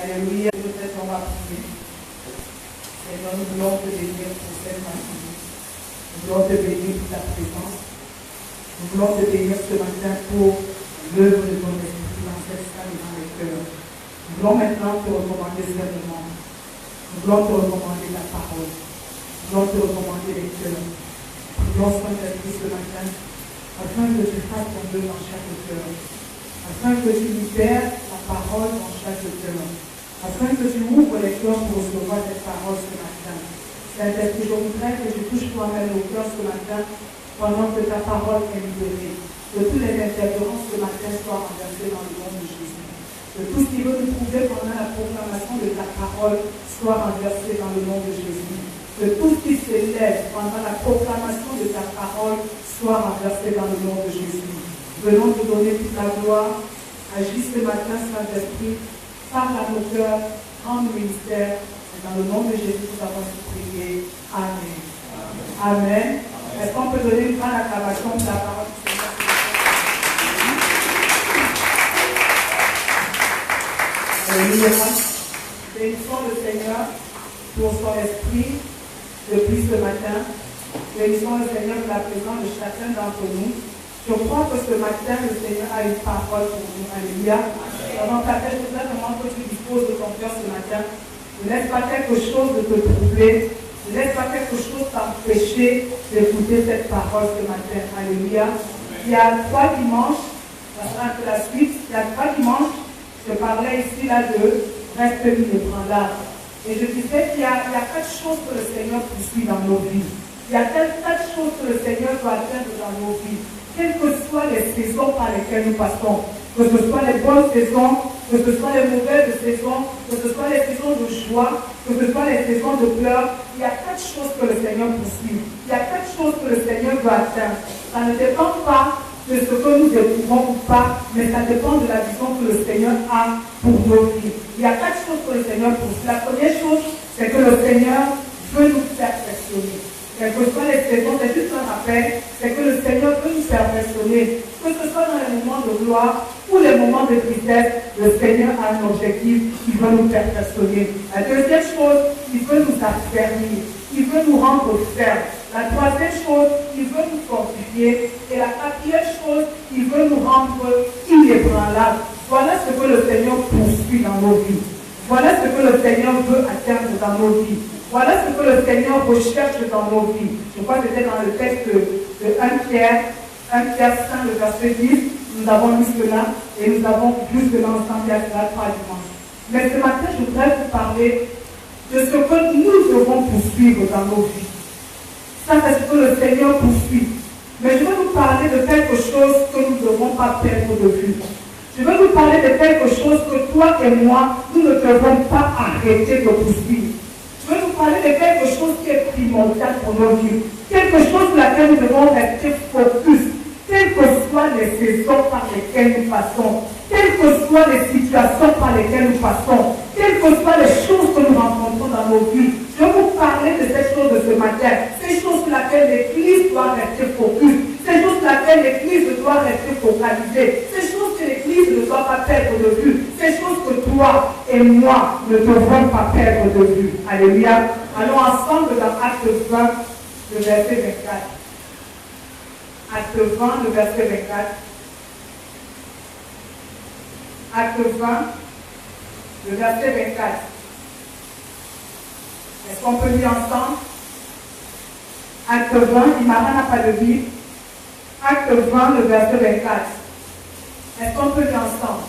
Alléluia. Peut-être on va prier. Seigneur, nous voulons te bénir pour cette matinée. Nous voulons te bénir pour ta présence. Nous voulons te bénir ce matin pour l'œuvre de ton esprit dans cette salle et dans les cœurs. Nous voulons maintenant te recommander seulement. Nous voulons te recommander la parole. Nous voulons te recommander les cœurs. Nous voulons Saint-Esprit ce matin, afin que tu fasses ton œuvre dans chaque cœur. Afin que tu libères la parole dans chaque cœur. Afin que tu ouvres les cœurs pour recevoir cette parole ce matin. Saint-Esprit, je voudrais que tu touches toi-même au cœur ce matin pendant que ta parole est libérée. Que tous les interférences ce matin soient renversées dans le nom de Jésus. Que tout ce qui veut nous trouver pendant la proclamation de ta parole soit renversé dans le nom de Jésus. Que tout ce qui s'élève pendant la proclamation de ta parole soit renversé dans le nom de Jésus. Venons te donner toute la gloire. Agis ce matin, Saint-Esprit. Parle à nos cœurs, rends le ministère. Et dans le nom de Jésus, nous avons prié. Amen. Amen. Est-ce qu'on peut donner une grande acclamation pour la parole du Seigneur? Alléluia. Bénissons le Seigneur pour son esprit depuis ce matin. Bénissons le Seigneur pour la présence de chacun d'entre nous. Je crois que ce matin, le Seigneur a une parole pour nous. Alléluia. Avant ta tête, je voudrais vraiment que tu disposes de ton cœur ce matin. Ne laisse pas quelque chose de te troubler. Ne laisse pas quelque chose t'empêcher d'écouter cette parole ce matin. Alléluia. Il y a 3 dimanches, ça sera un peu la suite. Il y a 3 dimanches, je parlais ici là de reste inébranlable. Et je disais qu'il y a 4 choses que le Seigneur poursuit dans nos vies. Il y a 4 choses que le Seigneur doit atteindre dans nos vies. Quelles que soient les saisons par lesquelles nous passons, que ce soit les bonnes saisons, que ce soit les mauvaises saisons, que ce soit les saisons de joie, que ce soit les saisons de pleurs, il y a 4 choses que le Seigneur poursuit. Il y a 4 choses que le Seigneur doit atteindre. Ça ne dépend pas de ce que nous éprouvons ou pas, mais ça dépend de la vision que le Seigneur a pour nos vies. Il y a 4 choses que le Seigneur poursuit. La première chose, c'est que le Seigneur veut nous perfectionner. Quelles que soient les saisons, c'est juste un rappel, c'est que le Seigneur veut nous perfectionner. Que ce soit dans les moments de gloire ou les moments de tristesse, le Seigneur a un objectif, il veut nous perfectionner. La deuxième chose, il veut nous affermir, il veut nous rendre fermes. La troisième chose, il veut nous fortifier. Et la quatrième chose, il veut nous rendre inébranlables. Voilà ce que le Seigneur poursuit dans nos vies. Voilà ce que le Seigneur veut atteindre dans nos vies. Voilà ce que le Seigneur recherche dans nos vies. Je crois que c'était dans le texte de 1 Pierre 5, le verset 10. Nous avons lu cela et nous avons vu cela ensemble il y a 3 dimanches. Mais ce matin, je voudrais vous parler de ce que nous devons poursuivre dans nos vies. Ça, c'est ce que le Seigneur poursuit. Mais je vais vous parler de quelque chose que nous ne devons pas perdre de vue. Je vais vous parler de quelque chose que toi et moi, nous ne devons pas arrêter de poursuivre. Je vais vous parler de quelque chose qui est primordial pour nos vies. Quelque chose sur laquelle nous devons rester focus. Quelles que soient les saisons par lesquelles nous passons, quelles que soient les situations par lesquelles nous passons, quelles que soient les choses que nous rencontrons dans nos vies, je vais vous parler de ces choses de ce matin, ces choses sur lesquelles l'Église doit rester focus, ces choses sur lesquelles l'Église doit rester focalisée, ces choses que l'Église ne doit pas perdre de vue, ces choses que toi et moi ne devrons pas perdre de vue. Alléluia. Allons ensemble dans Acte 20, le verset 24. Acte 20, le verset 24. Acte 20, le verset 24. Est-ce qu'on peut lire ensemble? Acte 20, Imara n'a pas de Bible. Acte 20, le verset 24. Est-ce qu'on peut lire ensemble?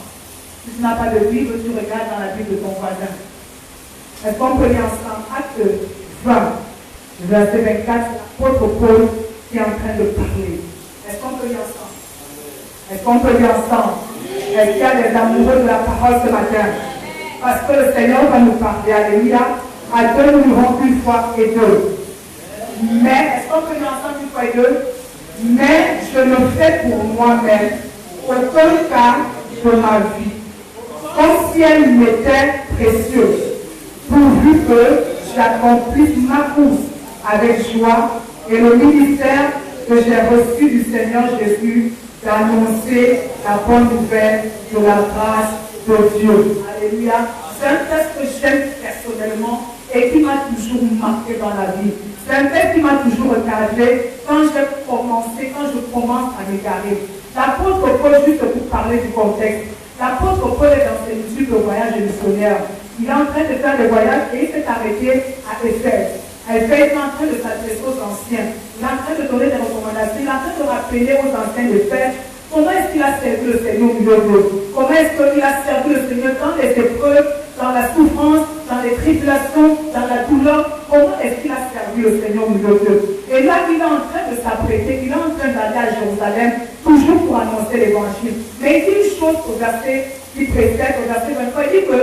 Si tu n'as pas de Bible, tu regardes dans la Bible de ton voisin. Est-ce qu'on peut lire ensemble? Acte 20, le verset 24, l'apôtre Paul qui est en train de parler. Est-ce qu'on peut lire ensemble? Est-ce qu'on peut lire ensemble? Est-ce qu'il y a des amoureux de la parole ce matin? Parce que le Seigneur va nous parler. Alléluia. À deux, nous irons une fois et deux. Mais, est-ce qu'on peut lire ensemble une fois et deux? Mais je ne fais pour moi-même aucun cas de ma vie, comme si elle m'était précieuse, pourvu que j'accomplisse ma course avec joie et le ministère que j'ai reçu du Seigneur Jésus d'annoncer la bonne nouvelle de la grâce de Dieu. Alléluia. C'est un texte que j'aime personnellement et qui m'a toujours marqué dans la vie. C'est un texte qui m'a toujours regardé quand je commence à m'égarer. L'apôtre Paul, juste pour parler du contexte, l'apôtre Paul est dans ses études de voyage missionnaire. Il est en train de faire des voyages et il s'est arrêté à Éphèse. À Éphèse, il est en train de s'adresser aux anciens. Il est en train de donner des recommandations. Il est en train de rappeler aux anciens d'Éphèse comment est-ce qu'il a servi le Seigneur au milieu d'eux. Comment est-ce qu'il a servi le Seigneur dans les épreuves, dans la souffrance, dans les tribulations, dans la douleur. Comment est-ce qu'il a servi le Seigneur au milieu d'eux. Et là, il est en train de s'apprêter, il est en train d'aller à Jérusalem, toujours pour annoncer l'évangile. Mais il dit une chose au verset qui précède, au verset 23, il dit que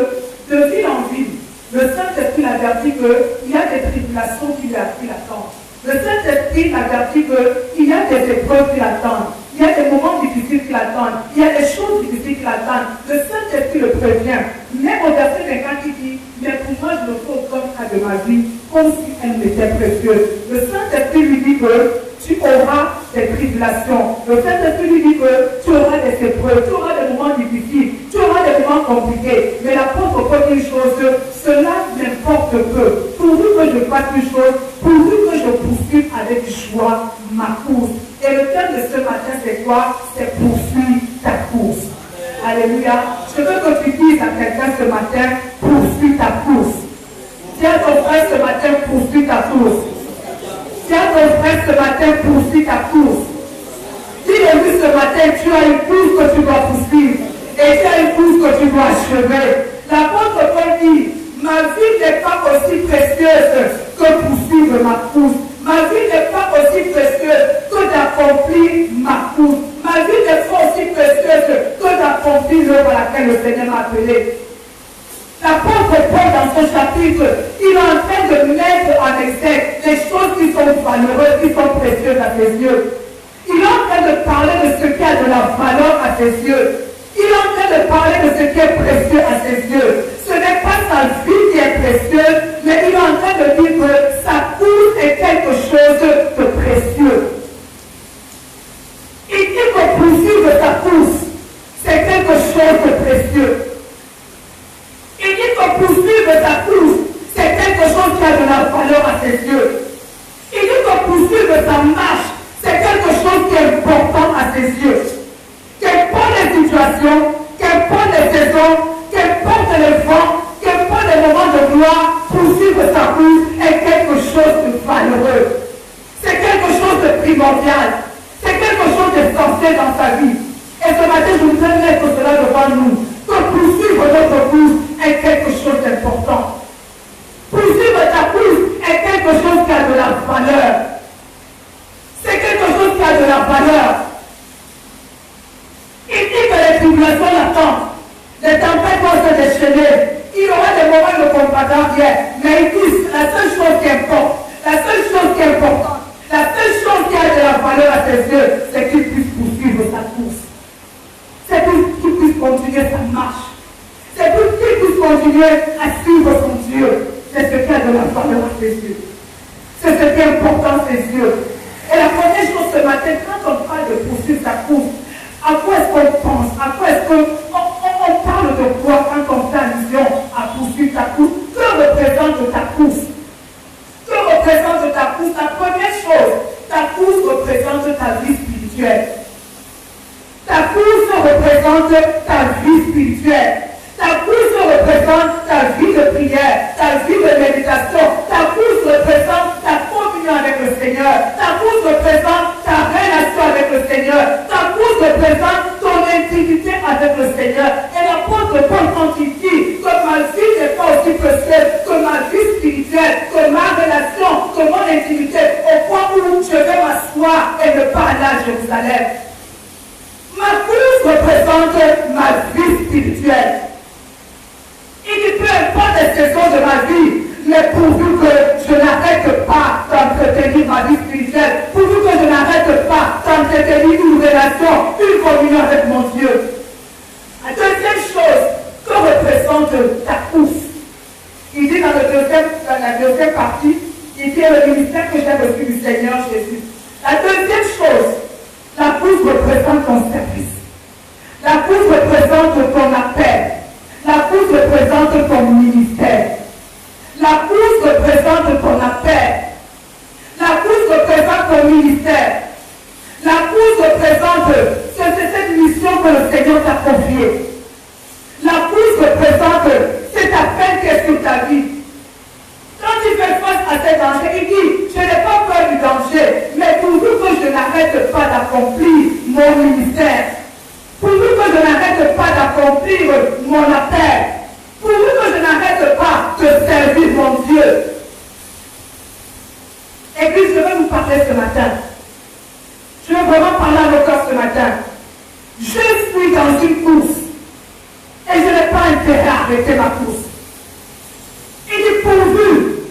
de ville en ville, le Saint-Esprit l'avertit qu'il y a des tribulations qui l'attendent. Le Saint-Esprit l'avertit qu'il y a des épreuves qui l'attendent. Il y a des moments difficiles qui l'attendent. Il y a des choses difficiles qui l'attendent. Le Saint-Esprit le prévient. Mais au verset 24, il dit, mais pour moi, je le fais au comme cas de ma vie, comme si elle m'était précieuse. Le Saint-Esprit lui dit que tu auras des tribulations. Le Saint-Esprit lui dit que tu auras des épreuves, tu auras des moments difficiles, tu auras des moments compliqués. Mais l'apôtre peut dire une chose, cela n'importe peu. Pourvu que je fasse une chose, pourvu que je poursuive avec joie ma course. Et le thème de ce matin, c'est quoi? C'est poursuivre ta course. Alléluia. Je veux que tu dises à quelqu'un ce matin, poursuis ta course. Dis à ton frère ce matin, poursuis ta course. Dis à ton frère ce matin, poursuis ta course. Dis-le-lui ce matin, tu as une course que tu dois poursuivre. Et tu as une course que tu dois achever. L'apôtre Paul dit, ma vie n'est pas aussi précieuse que poursuivre ma course. Ma vie n'est pas aussi précieuse que d'accomplir ma course. Ma vie n'est pas aussi précieuse que d'accomplir l'œuvre à laquelle le Seigneur m'a appelé. L'apôtre Paul, dans son chapitre, il est en train de mettre en exergue les choses qui sont valeureuses, qui sont précieuses à ses yeux. Il est en train de parler de ce qui a de la valeur à ses yeux. Il est en train de parler de ce qui est précieux à ses yeux. Ce n'est pas sa vie qui est précieuse, mais il est en train de dire que sa course est quelque chose de précieux. Il dit que poursuivre sa course, c'est quelque chose de précieux. Il dit que poursuivre sa course, c'est quelque chose qui a de la valeur à ses yeux. Il dit que poursuivre sa marche, c'est quelque chose qui est important à ses yeux. Qu'importe les situations, qu'importe les saisons, qu'importe les vents, qu'importe les moments de gloire, poursuivre sa course est quelque chose de valeureux. C'est quelque chose de primordial. C'est quelque chose d'essentiel dans sa vie. Et ce matin, je voudrais mettre cela devant nous. Que poursuivre notre course est quelque chose d'important. Poursuivre ta course est quelque chose qui a de la valeur. C'est quelque chose qui a de la valeur. Il dit que les tribulations l'attendent. Les tempêtes vont se déchaîner. Il y aura des moments de combattant hier. Mais il dit la seule chose qui importe, la seule chose qui est importante, la seule chose qui a de la valeur à ses yeux, c'est qu'il puisse poursuivre sa course. C'est qu'il puisse continuer sa marche. C'est qu'il puisse continuer à suivre son Dieu. C'est ce qui a de la valeur à ses yeux. C'est ce qui est important à ses yeux. Et la première chose ce matin, quand on parle de poursuivre sa course, à quoi est-ce qu'on pense? À quoi est-ce qu'on parle de quoi quand on fait allusion à poursuivre ta course? Que représente ta course? Que représente ta course? La première chose, ta course représente ta vie spirituelle. Ta course représente ta vie spirituelle. Ta course représente ta vie de prière, ta vie de méditation. Ta course représente ta communion avec le Seigneur. Ta course représente ta relation avec le Seigneur. Ta course représente ton intimité avec le Seigneur. Et l'apôtre Paul, quand il dit que ma vie n'est pas aussi précieuse que ma vie spirituelle, que ma relation, que mon intimité, au point où je vais m'asseoir et ne pas aller à Jérusalem. Ma course représente ma vie spirituelle. Il dit peu importe les saisons de ma vie, mais pourvu que je n'arrête pas d'entretenir ma vie spirituelle, pourvu que je n'arrête pas d'entretenir une relation, une communion avec mon Dieu. La deuxième chose, que représente ta course? Il dit dans la deuxième partie, il dit le ministère que j'ai reçu du Seigneur Jésus. La deuxième chose, la course représente ton service. La course représente ton appel. La course représente ton ministère. La course représente ton appel. La course représente ton ministère. La course représente cette mission que le Seigneur t'a confiée. La course représente cet appel qui est sur ta vie. Quand tu fais face à ces dangers, il dit, je n'ai pas peur du danger, mais pourvu que je n'arrête pas d'accomplir mon ministère, pourvu que je n'arrête pas d'accomplir mon appel, pourvu que je n'arrête pas de servir mon Dieu. Église, je vais vous parler ce matin. Je veux vraiment parler à vos cœurs ce matin. Je suis dans une course et je n'ai pas intérêt à arrêter ma course. Il dit pourvu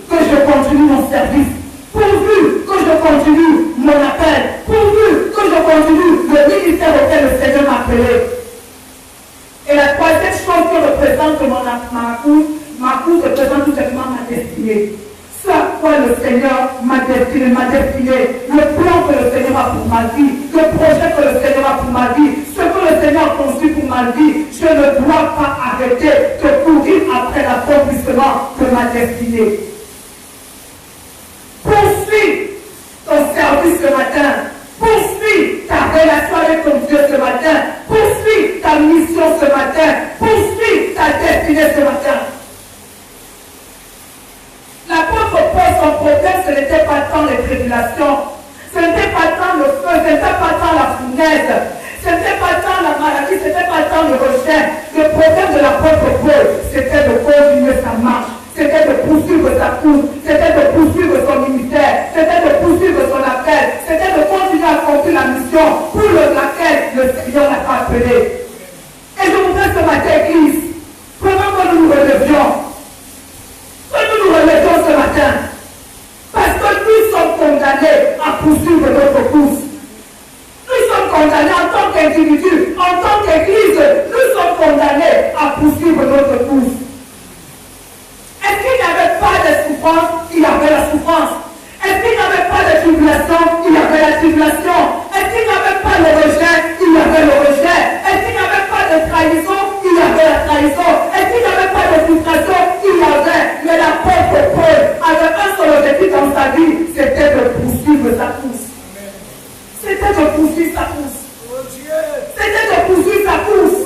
que je continue mon service, pourvu que je continue mon appel, pourvu que je continue le ministère auquel le Seigneur m'a appelé. Et la troisième chose que représente ma course représente tout simplement ma destinée. Ce à quoi le Seigneur m'a destiné, le plan que le Seigneur a pour ma vie, le projet que le Seigneur a pour ma vie, ce que le Seigneur a conçu pour ma vie, je ne dois pas arrêter de courir après l'accomplissement de ma destinée. Poursuis ton service ce matin, poursuis ta relation avec ton Dieu ce matin, poursuis ta mission ce matin, poursuis ta destinée ce matin. L'apôtre Paul, son problème, ce n'était pas tant les tribulations, ce n'était pas tant le feu, ce n'était pas tant la fournaise, ce n'était pas tant la maladie, ce n'était pas tant le rejet. Le problème de l'apôtre Paul, c'était de continuer sa marche, c'était de poursuivre sa course, c'était de poursuivre son ministère, c'était de poursuivre son appel, c'était de continuer à accomplir la mission pour laquelle le Seigneur l'a appelé. Et je voudrais ce matin, Église, vraiment que nous nous relevions. Que nous nous remettons ce matin, parce que nous sommes condamnés à poursuivre notre course. Nous sommes condamnés en tant qu'individus, en tant qu'Église, nous sommes condamnés à poursuivre notre course. Est-ce qu'il n'y avait pas de souffrance? Il y avait la souffrance. Est-ce qu'il n'y avait pas de tribulation? Il y avait la tribulation. Est-ce qu'il n'y avait pas de rejet? Il y avait le rejet. Est-ce qu'il n'y avait pas de trahison? Il y avait la trahison. Est-ce qu'il n'y avait pas de frustration? Il y avait. Mais l'apôtre Paul avait un seul objectif dans sa vie, c'était de poursuivre sa course. C'était de poursuivre sa course. C'était de poursuivre sa course.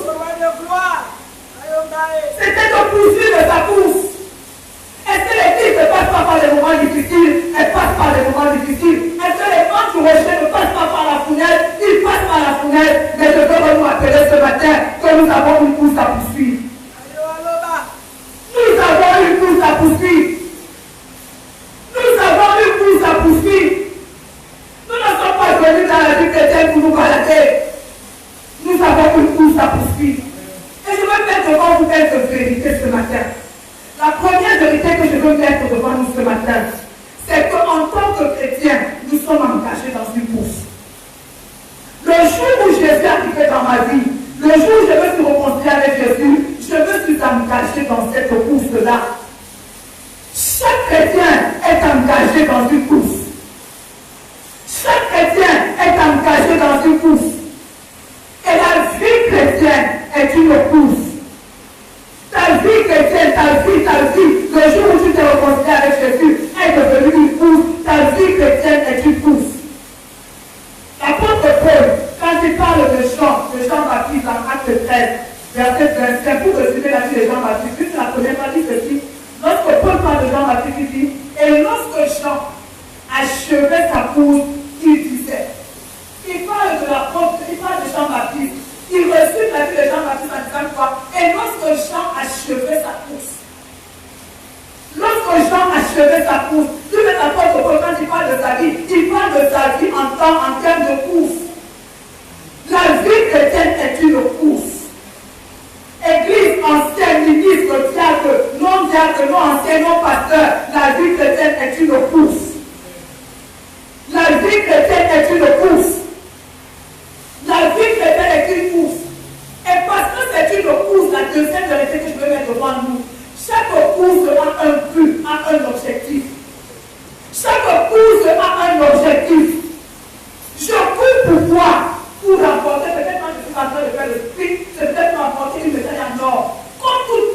C'était de poursuivre sa course. Est-ce que l'Église ne passe pas par des moments difficiles? Elle passe par des moments difficiles. Est-ce que les vents du rocher ne passent pas par la fenêtre? Ils passent par la fenêtre. Mais je veux nous appeler ce matin que nous avons une course à poursuivre. Nous avons une course à poursuivre. Nous avons une course à poursuivre. Nous ne sommes pas venus dans la vie chrétienne pour nous balader. Nous avons une course à poursuivre. Et je veux mettre devant vous quelques vérités ce matin. La première vérité que je veux mettre devant nous ce matin, c'est qu'en tant que chrétiens, nous sommes engagés dans une course. Le jour où Jésus est arrivé dans ma vie, le jour où je me suis rencontré avec Jésus, je me suis engagé dans cette course-là. Chaque chrétien est engagé dans une course. Chaque chrétien est engagé dans une course. Et la vie chrétienne est une course. Ta vie chrétienne, ta vie, le jour où tu t'es rencontré avec Jésus, est devenue une course. Ta vie chrétienne est une course. L'apôtre Paul, quand il parle de Jean-Baptiste dans Acte 13, verset 25, pour résumer la vie de Jean-Baptiste, puisque la première partie ceci, lorsque Paul parle de Jean-Baptiste, il dit, et lorsque Jean achevait sa course, il disait, il parle de l'apôtre, il parle de Jean-Baptiste, il reçut la vie de Jean-Baptiste en disant quoi? Et lorsque Jean achevait sa course, lorsque Jean achevait sa course, tout le apôtre Paul, quand il parle de sa vie, il parle de sa vie en termes de course. La vie chrétienne est une course. Église ancienne, ministre, diacre, non ancien, non pasteur, la vie chrétienne est une course. La vie chrétienne est une course. La vie chrétienne est une course. Et parce que c'est une course, la deuxième vérité que je veux mettre devant nous, chaque course a un but, a un objectif. Chaque course a un objectif. Je cours pour quoi? Pour remporter, peut-être quand je suis en train de faire le sprint, c'est peut-être remporter une médaille en or. Comme toute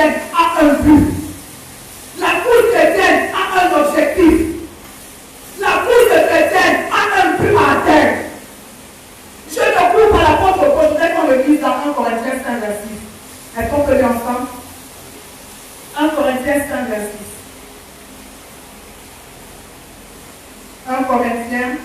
chrétienne a un but. La course chrétienne a un objectif. La course chrétienne a un but à atteindre. Je ne cours pas l'apôtre Paul, je voudrais qu'on le lise dans 1 Corinthiens 5, verset 6. Est-ce qu'on peut lire ensemble? 1 Corinthiens 5, verset 6. 1 Corinthiens.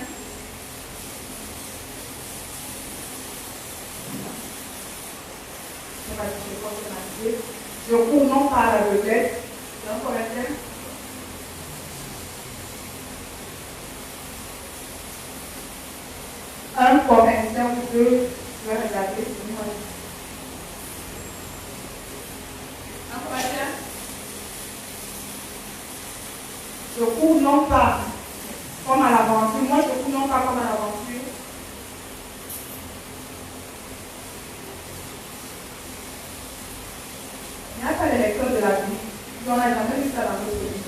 Je cours non pas à la vedette. 1 Corinthiens. Un Corinthiens 2, je vais regarder. 1 Corinthiens. Je cours non pas comme à l'aventure. Moi, je cours non pas comme à l'aventure. Il n'y a pas les lecteurs de la Bible. On n'a jamais vu ça dans notre vie.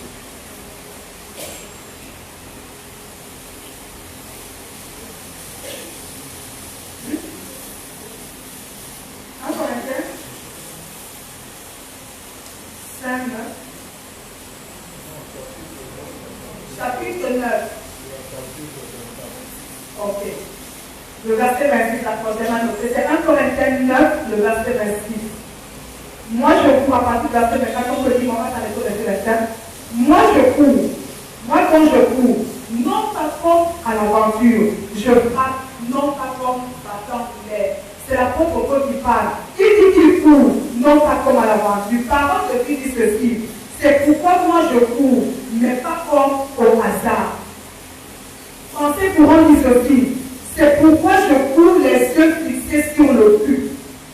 Chapitre 9. Ok. Le verset 26, la troisième année. C'est 1 Corinthiens 9, le verset 26. Moi je cours à partir du verset 24, comme je dis, on va s'arrêter au verset 27. Moi je cours. Moi quand je cours, non pas comme à l'aventure, je frappe, non pas comme battant l'air. C'est l'apôtre Paul qui parle. Qui dit qu'il court, non pas comme à l'aventure. Parole de Christ dit ceci. C'est pourquoi moi je cours, mais pas comme au hasard. Pensez courant dit ceci. C'est pourquoi je cours les yeux fixés sur le but.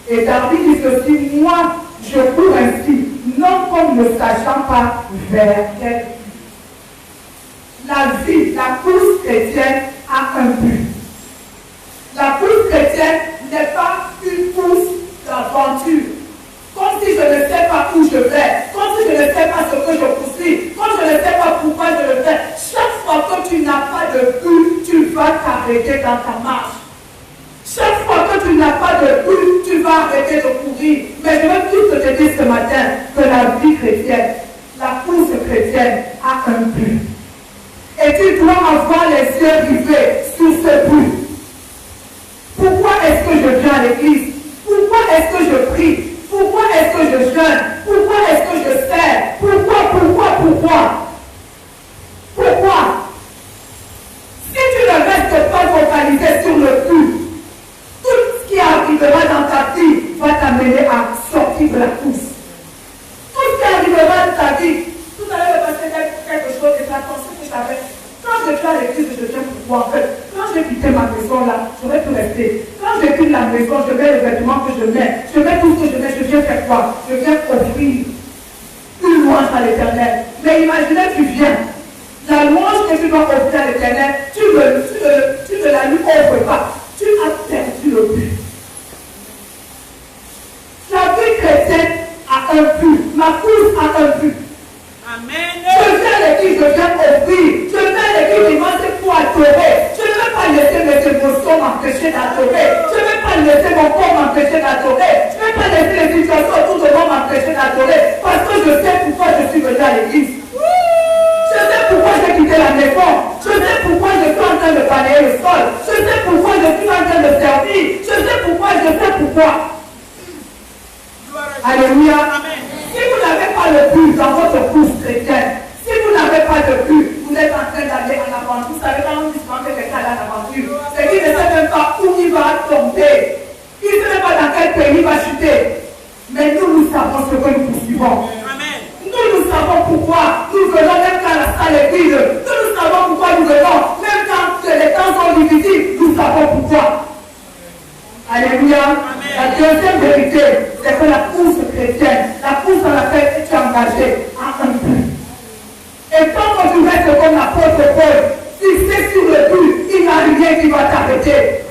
Et David dit ceci. Moi, je cours ainsi, non comme ne sachant pas vers quel but. La vie, la course chrétienne a un but. La course chrétienne n'est pas une course d'aventure. Comme si je ne sais pas où je vais, comme si je ne sais pas ce que je poursuis, comme je ne sais pas pourquoi je le fais. Chaque fois que tu n'as pas de but, tu vas t'arrêter dans ta marche. Chaque fois que tu n'as pas de but, tu vas arrêter de courir. Mais je veux tout te dire ce matin que la vie chrétienne, la course chrétienne a un but. Et tu dois avoir les yeux rivés sur ce but. Pourquoi est-ce que je viens à l'église? Pourquoi est-ce que je prie? Pourquoi est-ce que je jeûne? Pourquoi est-ce que je sers? Pourquoi? Si tu ne restes pas focalisé sur le but, tout ce qui arrivera dans ta vie va t'amener à sortir de la course. Tout ce qui arrivera dans ta vie, tout à l'heure, le pasteur dit quelque chose et la pensée que j'avais. Quand je viens à l'église, je viens pour moi. En fait, quand j'ai quitté ma maison là, je vais tout rester. Quand je quitte la maison, je mets les vêtements que je mets. Je mets tout ce que je mets. Je viens faire quoi? Je viens offrir une louange à l'Éternel. Mais imaginez, tu viens. La louange que tu dois offrir à l'Éternel, tu ne la lui offres pas. Tu as perdu le but. La vie chrétienne a un but. Ma course a un but. Amen. Je viens à l'église, je viens offrir. Je viens à l'église dimanche pour adorer. Je ne vais pas laisser mes émotions m'empêcher d'adorer. Je ne vais pas laisser mon corps m'empêcher d'adorer. Je ne vais pas laisser les situations autour de moi m'empêcher d'adorer. Parce que je sais pourquoi je suis venu à l'église. Je sais pourquoi j'ai quitté la maison. Je sais pourquoi je suis en train de balayer le sol. Je sais pourquoi je suis en train de servir. Je sais pourquoi. Alléluia. Amen. Si vous n'avez pas le but dans votre course chrétienne, si vous n'avez pas de but, vous êtes en train d'aller en aventure. Vous savez, quand on dit que quelqu'un est en aventure, c'est qu'il ne sait même pas où il va tomber. Il ne sait même pas dans quel pays il va chuter. Mais nous savons ce que nous poursuivons. Amen. Nous savons pourquoi nous venons même quand la salle est vide. Nous savons pourquoi nous venons. Même quand les temps sont difficiles, nous savons pourquoi. Alléluia. Amen. La deuxième vérité, c'est que la course chrétienne, la course dans laquelle tu es engagé, a un but. Et tant que tu restes comme l'apôtre Paul, fixé sur le but, il n'y a rien qui va t'arrêter.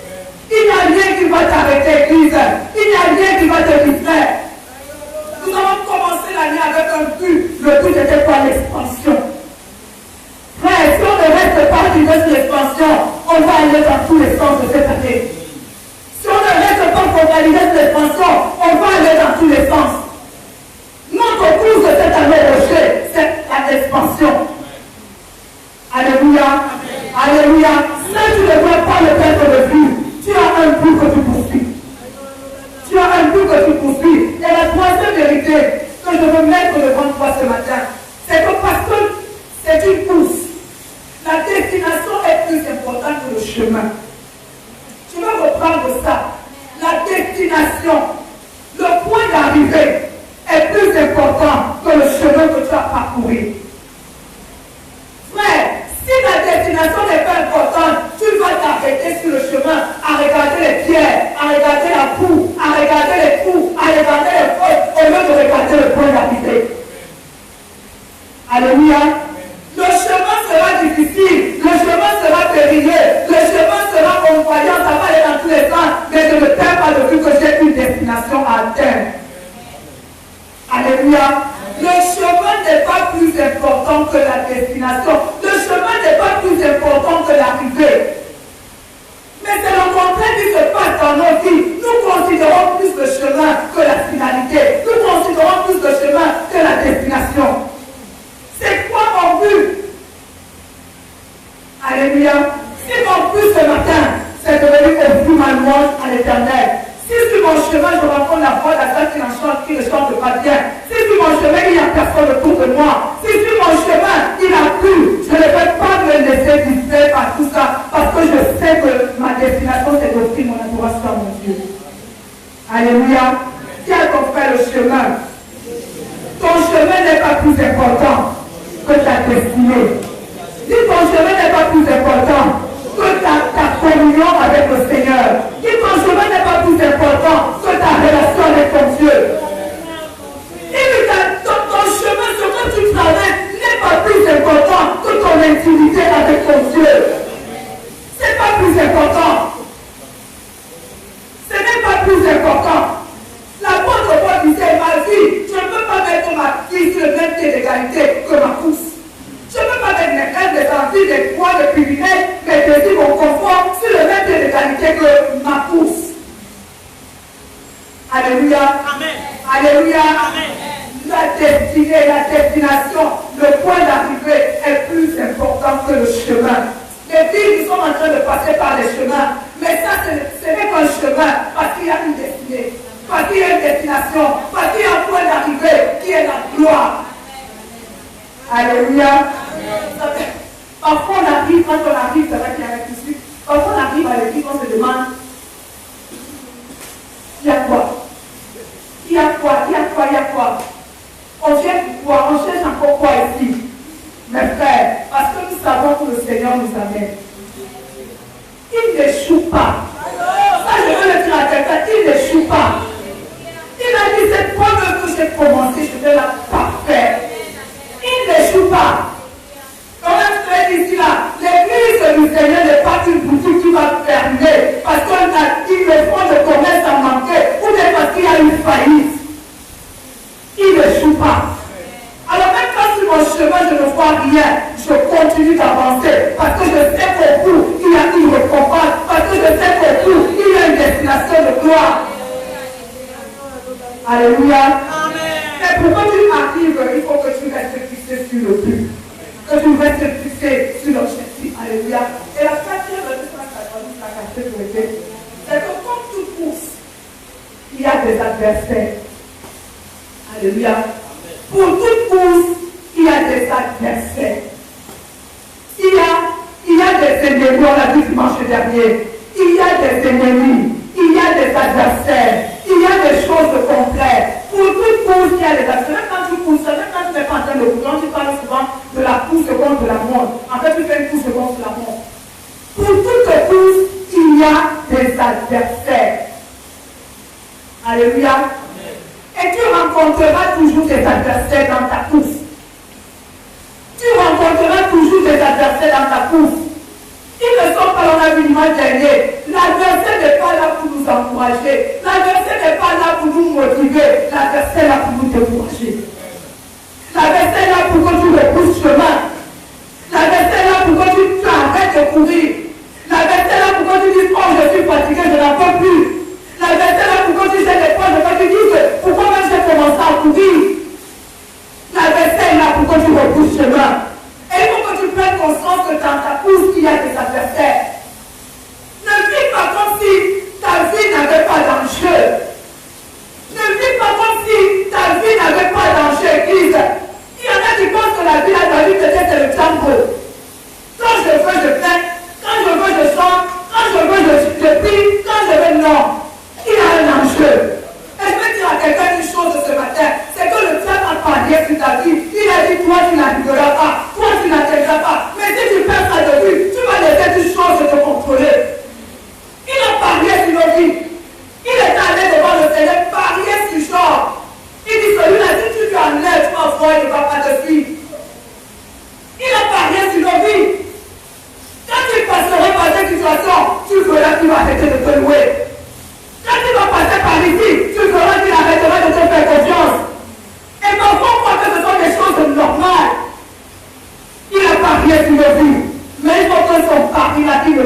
Il n'y a rien qui va t'arrêter, Église. Il n'y a rien qui va te distraire. Nous avons commencé l'année avec un but. Le but était pas l'expansion. Frère, si on ne reste pas sur l'expansion, on va aller dans tous les sens de cette année. Si on ne reste pas focalisé sur l'expansion, on va aller dans tous les sens. Notre l'expansion. Alléluia. Alléluia. Si tu ne vois pas le perdre de vue, tu as un but que tu poursuis. Tu as un but que tu poursuis. Et la troisième vérité que je veux mettre devant toi ce matin, c'est que parce que c'est une course, la destination est plus importante que le chemin. Je veux reprendre ça. La destination, le point d'arrivée est plus important que le chemin que tu as parcouru. Frère, si la destination n'est pas importante, tu vas t'arrêter sur le chemin à regarder les pierres, à regarder la boue, à regarder les trous, à regarder les feuilles, au lieu de regarder le point d'arrivée. Alléluia. Le chemin sera difficile, le chemin sera périlleux, le chemin sera convoyant, ça va aller dans tous les sens, mais je ne perds pas de vue que j'ai une destination à atteindre. Alléluia. Le chemin n'est pas plus important que la destination. Le chemin n'est pas plus important que l'arrivée. Mais c'est le contraire qui se passe dans nos vies. Nous considérons plus le chemin que la finalité. Nous considérons plus le chemin que la destination. C'est quoi mon but? Alléluia. Si mon but ce matin, c'est de venir offrir ma louange à l'Éternel. Si sur mon chemin, je rencontre la voix d'Azal qui ne chante pas bien. Si sur mon chemin, il n'y a personne autour de moi. Si sur mon chemin, il a plu, je ne vais pas me laisser distraire par tout ça. Parce que je sais que ma destination, c'est d'offrir mon adoration à mon Dieu. Alléluia. Dis à ton frère le chemin. Ton chemin n'est pas plus important que ta destinée. Si ton chemin n'est pas plus important que ta communion avec le Seigneur, si ton chemin n'est pas plus important que ta relation avec ton Dieu, et ton chemin, ce que tu traverses, n'est pas plus important que ton intimité avec ton Dieu. C'est pas plus important. Ce n'est pas plus important. L'apôtre Paul disait, ma vie, je ne peux pas mettre ma vie sur le même pied d'égalité que ma course. Je ne peux pas mettre mes rêves, des envies, des droits, des privilèges, mes désirs, mon confort sur le même pied d'égalité que ma course. Alléluia. Amen. Alléluia. Amen. La destinée, la destination, le point d'arrivée est plus important que le chemin. Les villes, nous sommes en train de passer par les chemins, mais ça, ce n'est qu'un chemin parce qu'il y a une destinée, parce qu'il y a une destination, parce qu'il y a un point d'arrivée qui est la gloire. Alléluia. Parfois on arrive, quand on arrive, c'est vrai qu'il y a un souci. Parfois on arrive à l'église, on se demande, il y a quoi? Il y a quoi? Il y a quoi? Il y a quoi? On cherche quoi? On cherche encore quoi ici? Mes frères, parce que nous savons que le Seigneur nous amène. Il n'échoue pas. Ça, je veux le dire à quelqu'un, il n'échoue pas. Il a dit, cette preuve que j'ai commencé, je vais la parfaire. Il n'échoue pas. Comme un frère ici là, l'église du Seigneur n'est pas une boutique qui va fermer parce qu'on a dit le fonds de commerce a manqué ou bien parce qu'il y a une faillite. Il n'échoue pas. Alors même quand sur mon chemin je ne vois rien, je continue d'avancer parce que je sais qu'au bout il y a une récompense, parce que je sais qu'au bout il y a une destination de gloire. Alléluia. Mais pour que tu arrives, il faut que tu restes fixé sur le but. Que tu restes fixé sur l'objectif. Alléluia. Et la quatrième c'est que comme toute course, il y a des adversaires. Alléluia. Pour toute course, il y a des adversaires. Il y a des ennemis, on l'a dit dimanche dernier. Il y a des ennemis. Il y a des adversaires. Il y a des choses contraires. Pour toute course, il y a des adversaires. Même quand tu courses, même quand tu n'es pas en train de courir, tu parles souvent de la course contre la mort. En fait, tu fais une course contre la mort. Pour toute course, il y a des adversaires. Alléluia. Et tu rencontreras toujours des adversaires dans ta course. Tu rencontreras toujours des adversaires dans ta course. Ils ne sont pas dans la dimanche dernier. L'adversaire n'est pas là pour nous encourager. L'adversaire n'est pas là pour nous motiver. L'adversaire est là pour nous décourager. L'adversaire est là pour que tu repousses chemin. L'adversaire est là pour que tu arrêtes de courir. L'adversaire est là pour que tu dises, oh je suis fatigué, je n'en peux plus. L'adversaire est là pour que tu jettes les points, que tu dises, pourquoi même j'ai commencé à courir. L'adversaire est là pour que tu repousses chemin.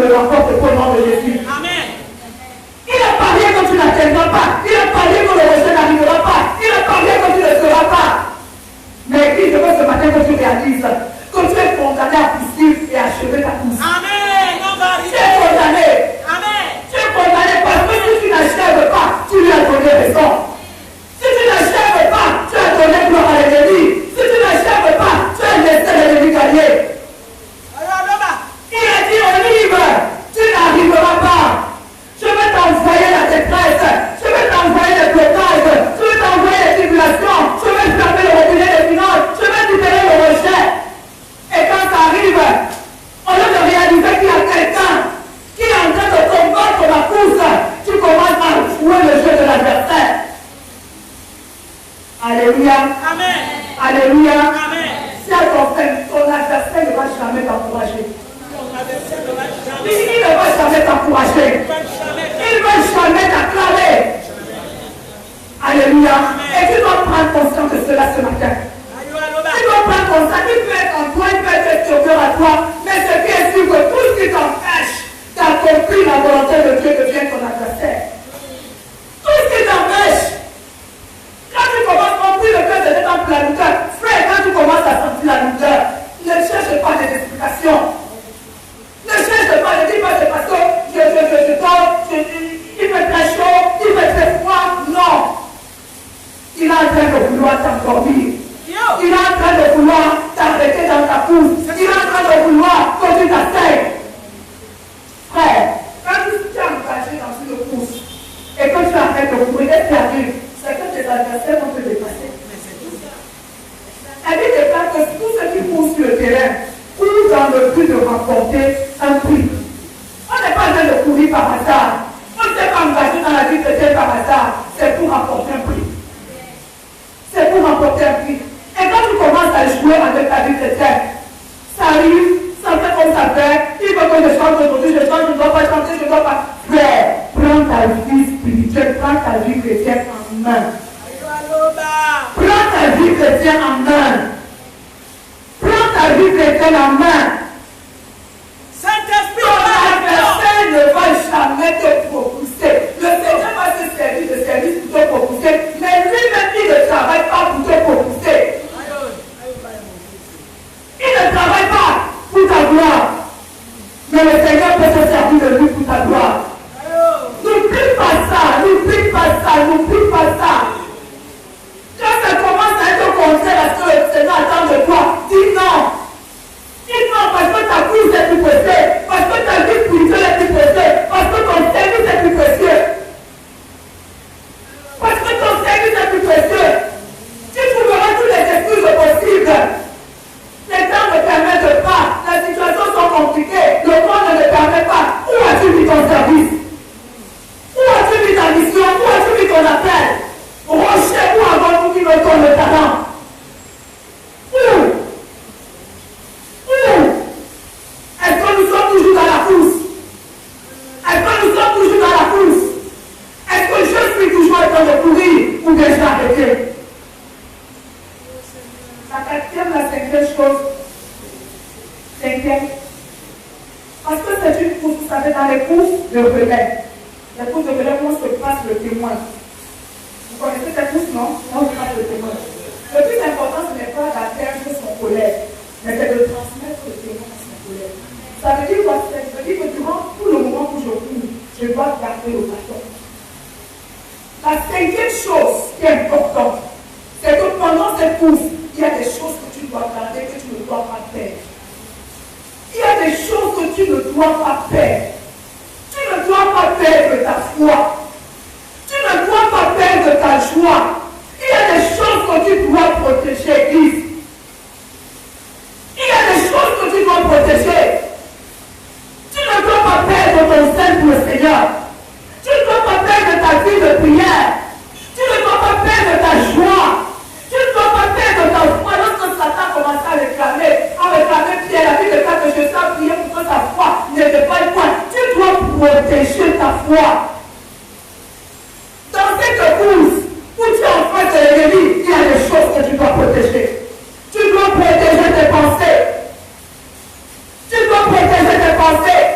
le remportes au nom de Jésus. Amen. Il a parlé que tu n'atteindras pas. Il a parlé que le rejet n'arrivera pas. Il a parlé que tu ne seras pas. Mais il veut ce matin que tu réalises que tu es condamné à poursuivre et à achever ta course. Amen. Tu es condamné. Amen. Tu es condamné parce que si tu n'achèves pas, tu lui as donné raison. Si tu n'achèves pas, tu as donné gloire à l'ennemi. Si tu n'achèves pas, tu as laissé l'ennemi gagner. Il a dit au livre, tu n'arriveras pas. Je vais t'envoyer la détresse. Je vais t'envoyer les blocages. Je vais t'envoyer les tribulations. Je vais fermer le robinet des finances. Je vais libérer le rejet. Et quand ça arrive, au lieu de réaliser qu'il y a quelqu'un qui est en train de combattre la course, tu commences à jouer le jeu de l'adversaire. Alléluia. Amen. Alléluia. Amen. Si à ton adversaire ne va jamais t'encourager. Il ne va jamais t'encourager. Il ne va jamais t'acclamer. Alléluia. Et tu dois prendre conscience de cela ce matin. Tu dois prendre conscience. Il peut être en toi, il peut être sauveur à toi. Mais ce qui est sûr que tout ce qui t'empêche d'accomplir la volonté de Dieu devient ton adversaire. Tout ce qui t'empêche. Quand tu commences à remplir le cœur de Dieu dans la douleur, frère, quand tu commences à sentir la douleur, ne cherche pas des explications. Ne cherche pas, ne dis pas c'est parce que je dors, il fait très chaud, il fait très froid. Non. Il est en train de vouloir t'endormir. Il est en train de vouloir t'arrêter dans ta course. Il est en train de vouloir que tu t'asseyes. Frère, quand tu es engagé dans une course et que tu arrêtes de courir, qu'est-ce qui arrive? C'est que tes adversaires vont te dépasser. Elle dit que tous ceux qui courent sur le terrain courent dans le but de remporter un prix. On n'est pas en train de courir par hasard. On ne s'est pas engagé dans la vie chrétienne par hasard. C'est pour remporter un prix. C'est pour remporter un prix. Et quand tu commences à jouer avec ta vie chrétienne, ça arrive, ça fait comme ça fait. Il faut que je chante aujourd'hui, je chante, je ne dois pas chanter, je ne dois pas. Frère, prends ta vie spirituelle, prends ta vie chrétienne en main. Prends ta vie chrétienne en main. Prends ta vie chrétienne en main. Saint-Esprit, ton adversaire ne va jamais te propulser. Le Seigneur va se servir de service pour te propulser, mais lui-même, il ne travaille pas pour te propulser. Il ne travaille pas pour ta gloire. Mais le Seigneur peut se servir de lui pour ta gloire. N'oublie pas ça, n'oublie pas ça, n'oublie pas ça. Quand ça commence à être contraire à ce que le Seigneur attend de toi, dis non. Dis non parce que ta course est plus précieuse, parce que ta vie spirituelle est plus précieuse, parce que ton service est plus précieux. Parce que ton service est plus précieux. Tu trouveras toutes les excuses possibles. Les temps ne permettent pas, les situations sont compliquées, le monde ne le permet pas. Où as-tu mis ton service? Où as-tu mis ta mission? Où as-tu mis ton appel? Rocher, où avons-nous mis notre talent? Où? Est-ce que nous sommes toujours dans la course? Est-ce que nous sommes toujours dans la course? Est-ce que je suis toujours en train de courir ou bien j'ai arrêté? La quatrième, la cinquième chose. Cinquième. Parce que c'est une course, vous savez, dans les courses de relais. Les courses de relais, on se passe le témoin. Vous connaissez cette course, non? On se passe le témoin. Le plus important, ce n'est pas d'atteindre son collègue, mais c'est de transmettre le témoin à son collègue. Ça veut dire quoi? Ça veut dire que durant tout le moment où je cours, je dois garder le bâton. La cinquième chose qui est importante, c'est que pendant cette course, il y a des choses que tu dois garder, que tu ne dois pas faire. Il y a des choses que tu ne dois pas faire. Tu ne dois pas perdre ta foi. Tu ne dois pas perdre ta joie. Il y a des choses que tu dois protéger, Église. Il y a des choses que tu dois protéger. Tu ne dois pas perdre ton sein pour le Seigneur. Tu ne dois pas perdre ta vie de prière. Tu ne dois pas perdre ta joie. Tu ne dois pas perdre ta foi. Lorsque Satan commence à réclamer Pierre, la vie de quand je sens prier pour que ta foi ne te faille point. Tu dois protéger ta foi. Dans cette course où tu es en face de l'ennemi, il y a des choses que tu dois protéger. Tu dois protéger tes pensées. Tu dois protéger tes pensées.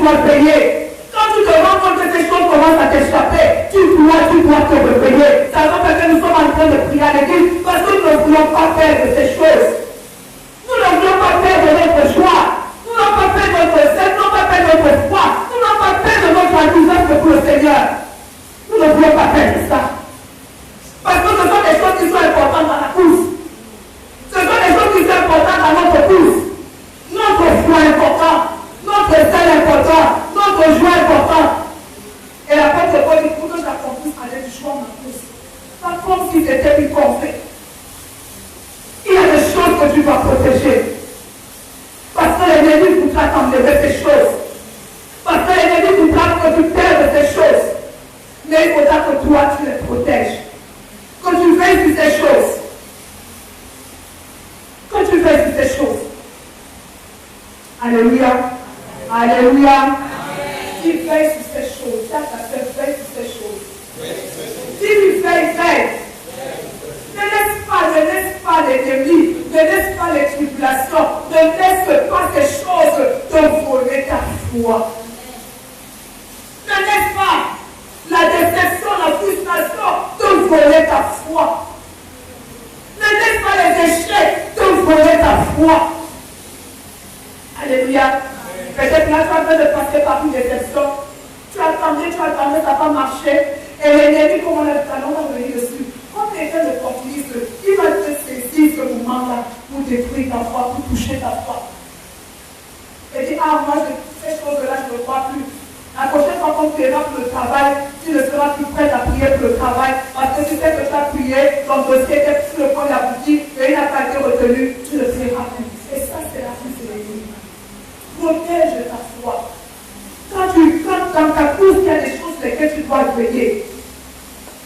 dois veiller. Quand tu te rends compte que ces choses commencent à t'échapper, tu dois te réveiller. Ça veut dire que nous sommes en train de prier à l'église parce que nous ne voulons pas perdre ces choses. Nous ne voulons pas perdre notre joie. Nous ne voulons pas perdre notre zèle, nous ne voulons pas perdre notre foi. Nous ne voulons pas perdre notre enthousiasme pour le Seigneur. Nous ne voulons pas perdre ça. Parce que ce sont des choses qui sont importantes dans la course. Ce sont des choses qui sont importantes dans notre course. Notre foi est importante. Notre zèle est important. Notre joie est importante. Et l'apôtre Paul dit pour que j'accomplisse ma lettre du choix ma course. Pas comme si c'était une conflit. Il y a des choses que tu dois protéger. Parce que l'ennemi voudra t'enlever ces choses. Parce que l'ennemi voudra que tu perdes ces choses. Mais il faudra que toi, tu les protèges. Que tu veilles sur ces choses. Que tu veilles sur ces choses. Alléluia. Alléluia. Tu veilles sur ces choses. Ta soeur veille sur ces choses. Si tu veilles. Ne laisse pas l'ennemi, ne laisse pas les tribulations, ne laisse pas ces choses te voler ta foi. Ne laisse pas la déception, la frustration te voler ta foi. Ne laisse pas les échecs te voler ta foi. Alléluia. Peut-être là, tu as besoin de passer par une déception. Tu attendais, ça n'a pas marché. Et l'ennemi, comme on l'a dit, on va venir dessus. Quand quelqu'un de opportuniste, il va te saisir ce moment-là pour détruire ta foi, pour toucher ta foi. Et dit, ah, moi, ces choses-là, je ne crois plus. La prochaine fois qu'on priera pour le travail, tu ne seras plus prêt à prier pour le travail. Parce que tu sais que tu as prié, ton dossier était sur le point d'aboutir, et il n'a pas été retenu, tu ne prieras plus. Et ça, c'est la plus de l'ennemi. Protège ta foi. Quand dans ta course, il y a des choses sur lesquelles tu dois veiller.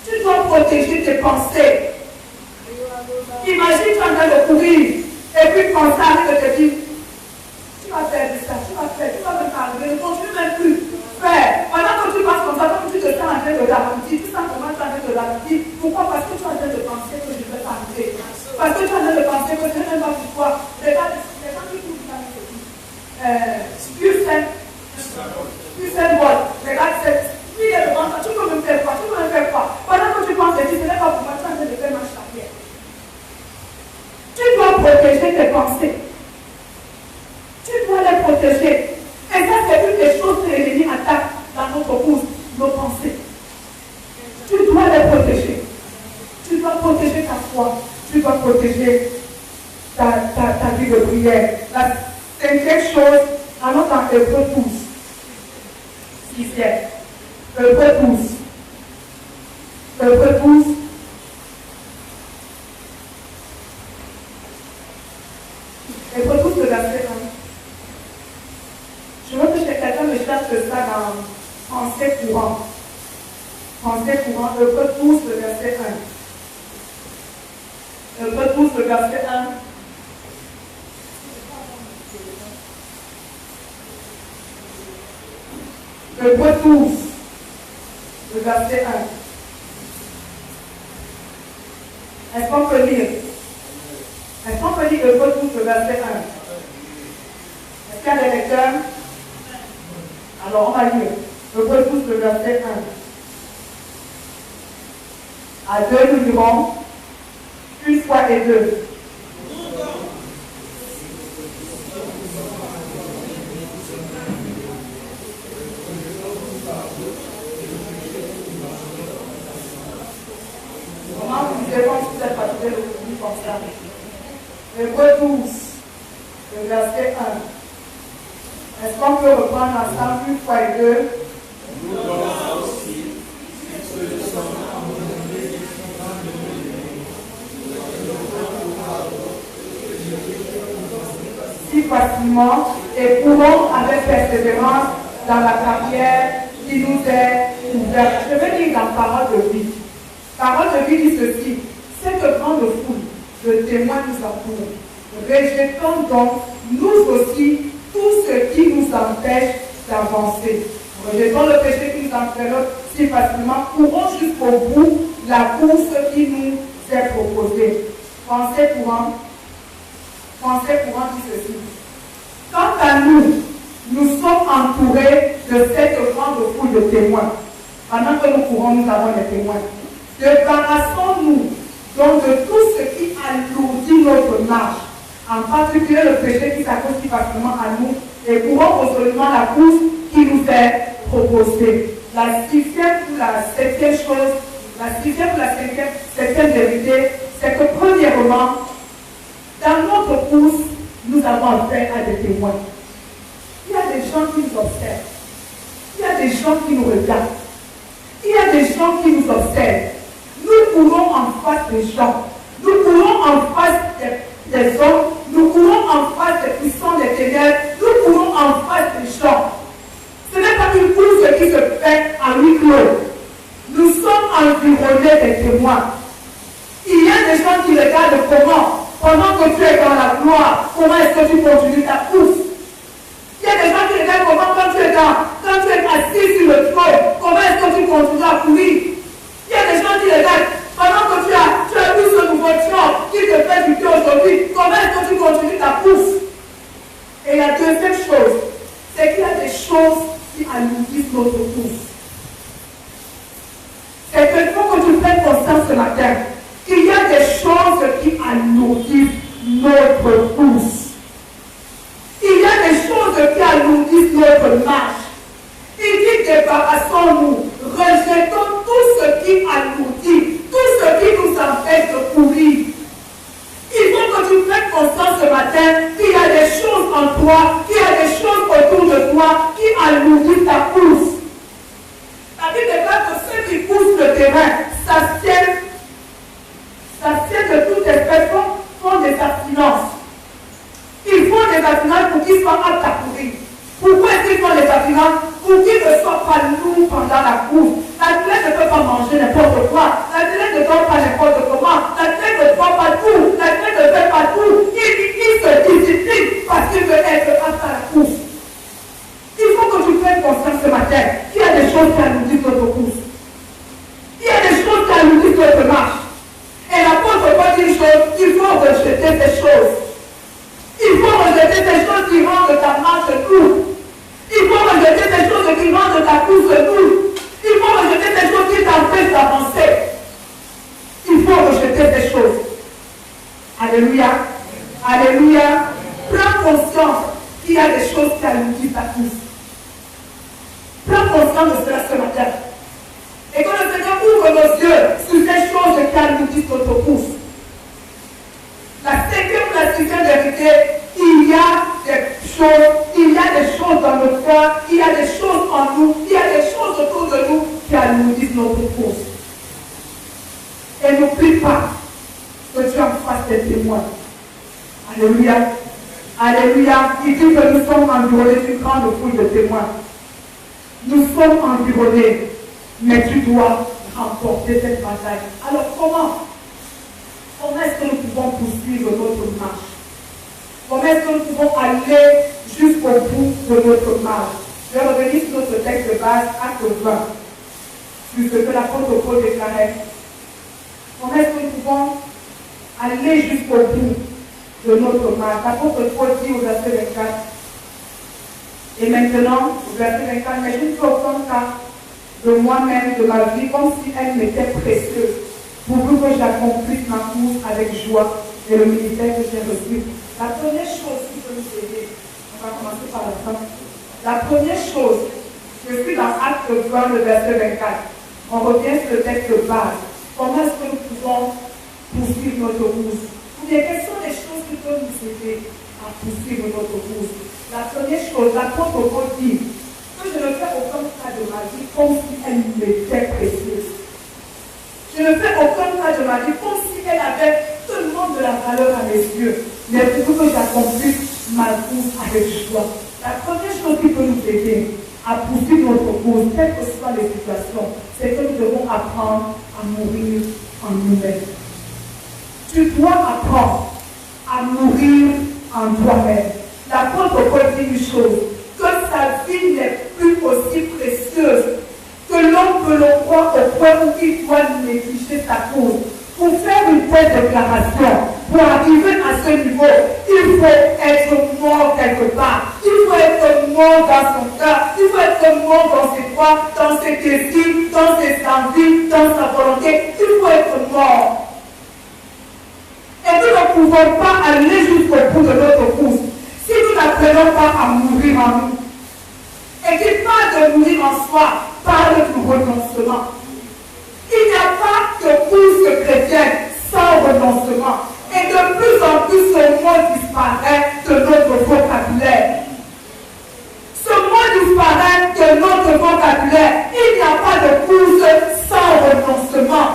Tu dois protéger tes pensées. Imagine tu es en train de courir et puis penser à te dire tu vas faire ça, tu vas me parler, ne continue même plus. Faire. Pendant que tu passes comme ça, comme tu te sens en train de ralentir, tu sens comment tu es en train de ralentir. Pourquoi? Parce que tu es en train de penser que je vais t'arrêter. Parce que tu es en train de penser que je ne sais même pas pourquoi. Regarde, les gens qui courent dans le pays. Usain Bolt. Regarde cette. Lui, il est devant toi. Tu peux me faire quoi? Tu peux me faire quoi? Pendant que tu penses que ce n'est pas pour moi, tu es en train de faire marche arrière. Tu dois protéger tes pensées. Tu dois les protéger. Et ça, c'est une des choses que l'ennemi attaque dans notre course, nos pensées. Tu dois les protéger. Tu dois protéger ta foi. Tu dois protéger ta vie de prière. La cinquième chose, allons dans Hébreux 12. Sixième. Hébreux 12. Hébreux 12. Hébreux 12, le verset 1. Je veux que quelqu'un me cherche ça dans Français courant. Français courant, Hébreux 12, le verset 1. Hébreux 12, le verset 1. Hébreux 12, le verset 1. Est-ce qu'on peut lire? Est-ce qu'on peut lire Hébreux 12, le verset 1? Est-ce qu'il y a des lecteurs? Alors on va lire Hébreux 12, le verset 1. À deux, nous dirons une fois et deux. Comment vous devez vous êtes fatigué aujourd'hui comme ça? Hébreux 12, le verset 1. Est-ce qu'on peut reprendre ensemble une fois et deux? Nous aussi, si facilement et courons avec persévérance dans la carrière qui nous est ouverte. Je vais lire dans Parole de vie. Parole de vie dit ceci: cette grande foule de témoins nous entoure. Rejetons donc, nous aussi, tout ce qui nous empêche d'avancer. Rejetons le péché qui nous empêche si facilement. Courons jusqu'au bout la course qui nous est proposée. Français courant dit ceci: quant à nous, nous sommes entourés de cette grande foule de témoins. Pendant que nous courons, nous avons des témoins. Débarrassons-nous donc de tout ce qui alourdit notre marche, en particulier le péché qui s'accroche facilement à nous, et courons résolument la course qui nous est proposée. La sixième ou la septième chose, la sixième ou la septième vérité, c'est que premièrement, dans notre course, nous avons affaire à des témoins. Il y a des gens qui nous observent. Il y a des gens qui nous regardent. Il y a des gens qui nous observent. Nous courons en face des gens. Nous courons en face des hommes. Nous courons en face des puissants des ténèbres. Nous courons en face des gens. Ce n'est pas une course qui se fait à huis clos. Nous sommes environnés des témoins. Il y a des gens qui regardent comment, pendant que tu es dans la gloire, comment est-ce que tu continues ta course. Il y a des gens qui regardent comment, quand tu es assis sur le trône, comment est-ce que tu continues à courir. Il y a des gens qui regardent, pendant que tu as vu ce nouveau champ qui te fait du bien aujourd'hui, comment est-ce que tu continues ta course. Et la deuxième chose, c'est qu'il y a des choses qui alourdissent notre course. C'est qu'il faut que tu prennes conscience ce matin qu'il y a des choses qui alourdissent notre course. Il y a des choses qui alourdissent notre marche. Il dit débarrassons-nous, rejetons tout ce qui alourdit, tout ce qui nous empêche de courir. Il faut que tu prennes conscience ce matin qu'il y a des choses en toi, qu'il y a des choses autour de toi qui alourdissent ta course. La Bible déclare que ceux qui poussent le terrain s'abstiennent de toute espèce, font des abstinences. Ils font des abstinences pour qu'ils soient aptes à courir. Pourquoi est-ce qu'ils font des abstinences? Pour qu'ils ne soient pas lourds pendant la course. L'athlète ne peut pas manger n'importe quoi. L'athlète ne dort pas n'importe comment. L'athlète ne boit pas tout. L'athlète ne fait pas tout. Il se discipline parce qu'il veut être apte à la course. Il faut que tu prennes conscience ce matin qu'il y a des choses qui alourdissent notre course. Il y a des choses qui alourdissent notre marche. Et l'apôtre Paul dit une chose, il faut rejeter ces choses. Il faut rejeter ces choses qui rendent ta marche lourde. Il faut rejeter ces choses qui rendent ta course lourde. Il faut rejeter ces choses qui t'empêchent d'avancer. Il faut rejeter ces choses. Alléluia. Alléluia. Prends conscience qu'il y a des choses qui alourdissent ta course. Prends conscience de cela ce matin. Et que le Seigneur ouvre nos yeux sur ces choses qui alourdissent notre course. La cinquième ou la sixième vérité, il y a des choses dans notre cœur, il y a des choses en nous, il y a des choses autour de nous qui alourdissent notre course. Et n'oublie pas que tu es en face des témoins. Alléluia. Alléluia. Il dit que nous sommes environnés d'une grande foule de témoins. Nous sommes environnés, mais tu dois remporter cette bataille. Alors comment est-ce que nous pouvons poursuivre notre marche? Comment est-ce que nous pouvons aller jusqu'au bout de notre marche? Je vais revenir sur notre texte de base, acte 20, sur ce que l'apôtre Paul déclarait. Comment est-ce que nous pouvons aller jusqu'au bout de notre marche? L'apôtre Paul dit au verset 24, et maintenant, au verset 24, mais je ne fais aucun cas de moi-même, de ma vie, comme si elle m'était précieuse, pourvu que j'accomplisse ma course avec joie et le ministère que j'ai reçu. La première chose qui peut nous aider, on va commencer par la fin. La première chose, je suis dans Acte 20, le verset 24. On revient sur le texte de base. Comment est-ce que nous pouvons poursuivre notre course? Ou bien, quelles sont les choses qui peuvent nous aider à poursuivre notre course? La première chose, l'apôtre Paul dit que je ne fais aucun cas de ma vie comme si elle m'était précieuse. Je ne fais aucun cas de ma vie comme si elle avait seulement de la valeur à mes yeux, mais pour que j'accomplisse ma course avec joie. La première chose qui peut nous aider à poursuivre notre course, quelles que soient les situations, c'est que nous devons apprendre à mourir en nous-mêmes. Tu dois apprendre à mourir en toi-même. L'apôtre Paul dit une chose, que sa vie n'est plus aussi précieuse que l'homme peut le croire au point où il doit négliger sa cause. Pour faire une telle déclaration, pour arriver à ce niveau, il faut être mort quelque part. Il faut être mort dans son cœur. Il faut être mort dans ses droits, dans ses désirs, dans ses envies, dans sa volonté. Il faut être mort. Et nous ne pouvons pas aller jusqu'au bout de notre course si nous n'apprenons pas à mourir en nous. Et qui parle de mourir en soi, parle du renoncement. Il n'y a pas de course chrétienne sans renoncement. Et de plus en plus, ce mot disparaît de notre vocabulaire. Ce mot disparaît de notre vocabulaire. Il n'y a pas de course sans renoncement.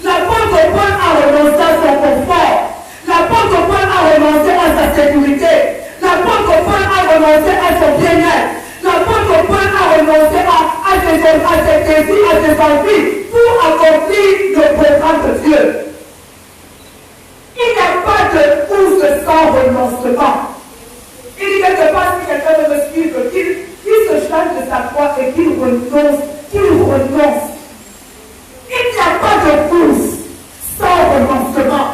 L'apôtre Paul a renoncé à son confort. L'apôtre Paul a renoncé à sa sécurité. L'apôtre Paul a renoncé à son bien-être. L'apôtre Paul a renoncé à ses désirs, à ses envies pour accomplir le programme de Dieu. Il n'y a pas de course sans renoncement. Il dit quelque part, si quelqu'un veut me suivre, qu'il se charge de sa croix et qu'il renonce. Il n'y a pas de course sans renoncement.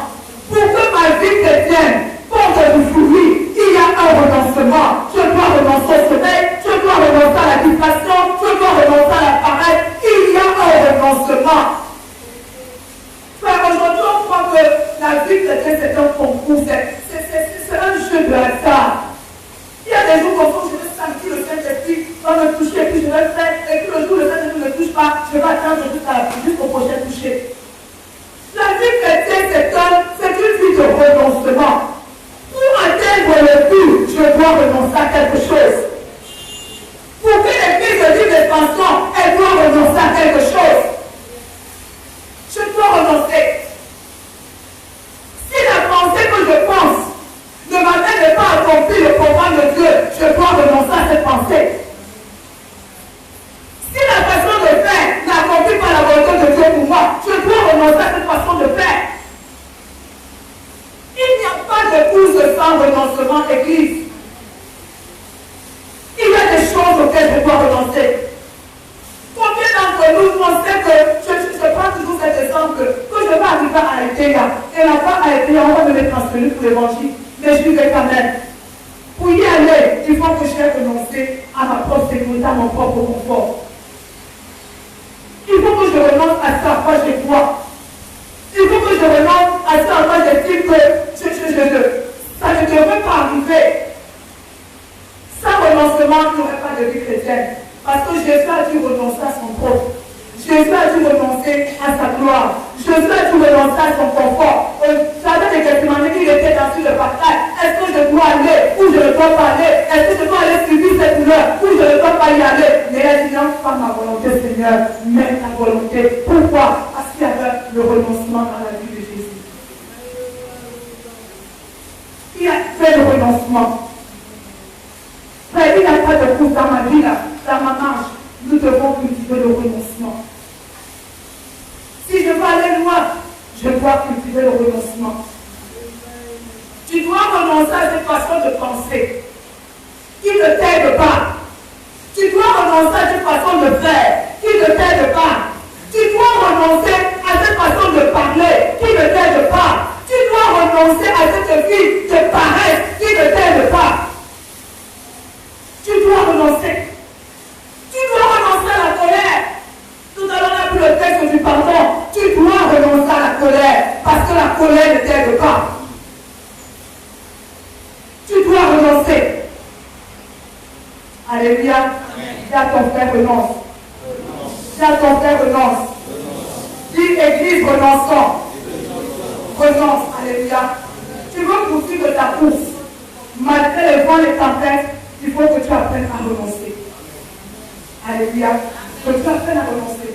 Pour que ma vie chrétienne porte du fruit, il y a un renoncement. Je dois renoncer au sommeil, je dois renoncer à la distraction, je dois renoncer à la paresse. Il y a un renoncement. Frère, aujourd'hui, on croit que la vie chrétienne, c'est un concours, c'est un jeu de hasard. Il y a des jours comme ça, je vais sentir le Saint-Esprit va me toucher, et puis je vais faire, et puis le jour où le Saint-Esprit ne me touche pas, je vais attendre jusqu'au prochain toucher. La vie chrétienne, c'est une vie de renoncement. Pour atteindre le but, je dois renoncer à quelque chose. Pour que l'église vive l'expansion, elle doit renoncer à quelque chose. Je dois renoncer. Si la pensée que je pense ne m'amène pas à accomplir le programme de Dieu, je dois renoncer à cette pensée. Si la façon de faire n'accomplit pas la volonté de Dieu pour moi, je dois renoncer à cette façon de faire. Il n'y a pas de course sans renoncement, Église. Il y a des choses auxquelles je dois renoncer. Combien d'entre nous, on sait que, je prends toujours cet exemple, que je vais arriver à Aïtéa, et là-bas à Aïtéa, on va me mettre en celui pour l'évangile, mais je vais quand même. Pour y aller, il faut que je renonce à ma propre sécurité, à mon propre confort. Il faut que je renonce à ça à quoi je crois. Il faut que je renonce à ça à quoi j'estime que ça ne devrait pas arriver. Sans renoncement, il n'y aurait pas de vie chrétienne. Parce que Jésus a dû renoncer à son propre. Jésus a dû renoncer à sa gloire. Jésus a dû renoncer à son confort. J'avais des questions, qu'il était dans le partage. Est-ce que je dois aller ou je ne dois pas aller? Est-ce que je dois aller subir cette douleur ou je ne dois pas y aller? Mais il a dit non, pas ma volonté, Seigneur, mais ta volonté. Pourquoi? Parce qu'il y avait le renoncement dans la vie de Jésus. Il a fait le renoncement. Frère, il n'y a pas de course dans ma vie, là, dans ma marche. Nous devons cultiver le renoncement. Si je veux aller loin, je dois cultiver le renoncement. Tu dois renoncer à cette façon de penser qui ne t'aide pas. Tu dois renoncer à cette façon de faire qui ne t'aide pas. Tu dois renoncer à cette façon de parler qui ne t'aide pas. Tu dois renoncer à cette vie de paresse qui ne t'aide pas. Tu dois renoncer. Tu dois renoncer à la colère. Tout à l'heure, on a pris le texte du pardon. Tu dois renoncer à la colère parce que la colère ne t'aide pas. Tu dois renoncer. Alléluia. Dis à ton frère renonce. Dis à ton frère renonce. Dis Église renonçons. Renonce. Alléluia. Tu veux poursuivre ta course. Malgré les vents et les tempêtes, il faut que tu apprennes à renoncer. Alléluia. Que tu apprennes à renoncer.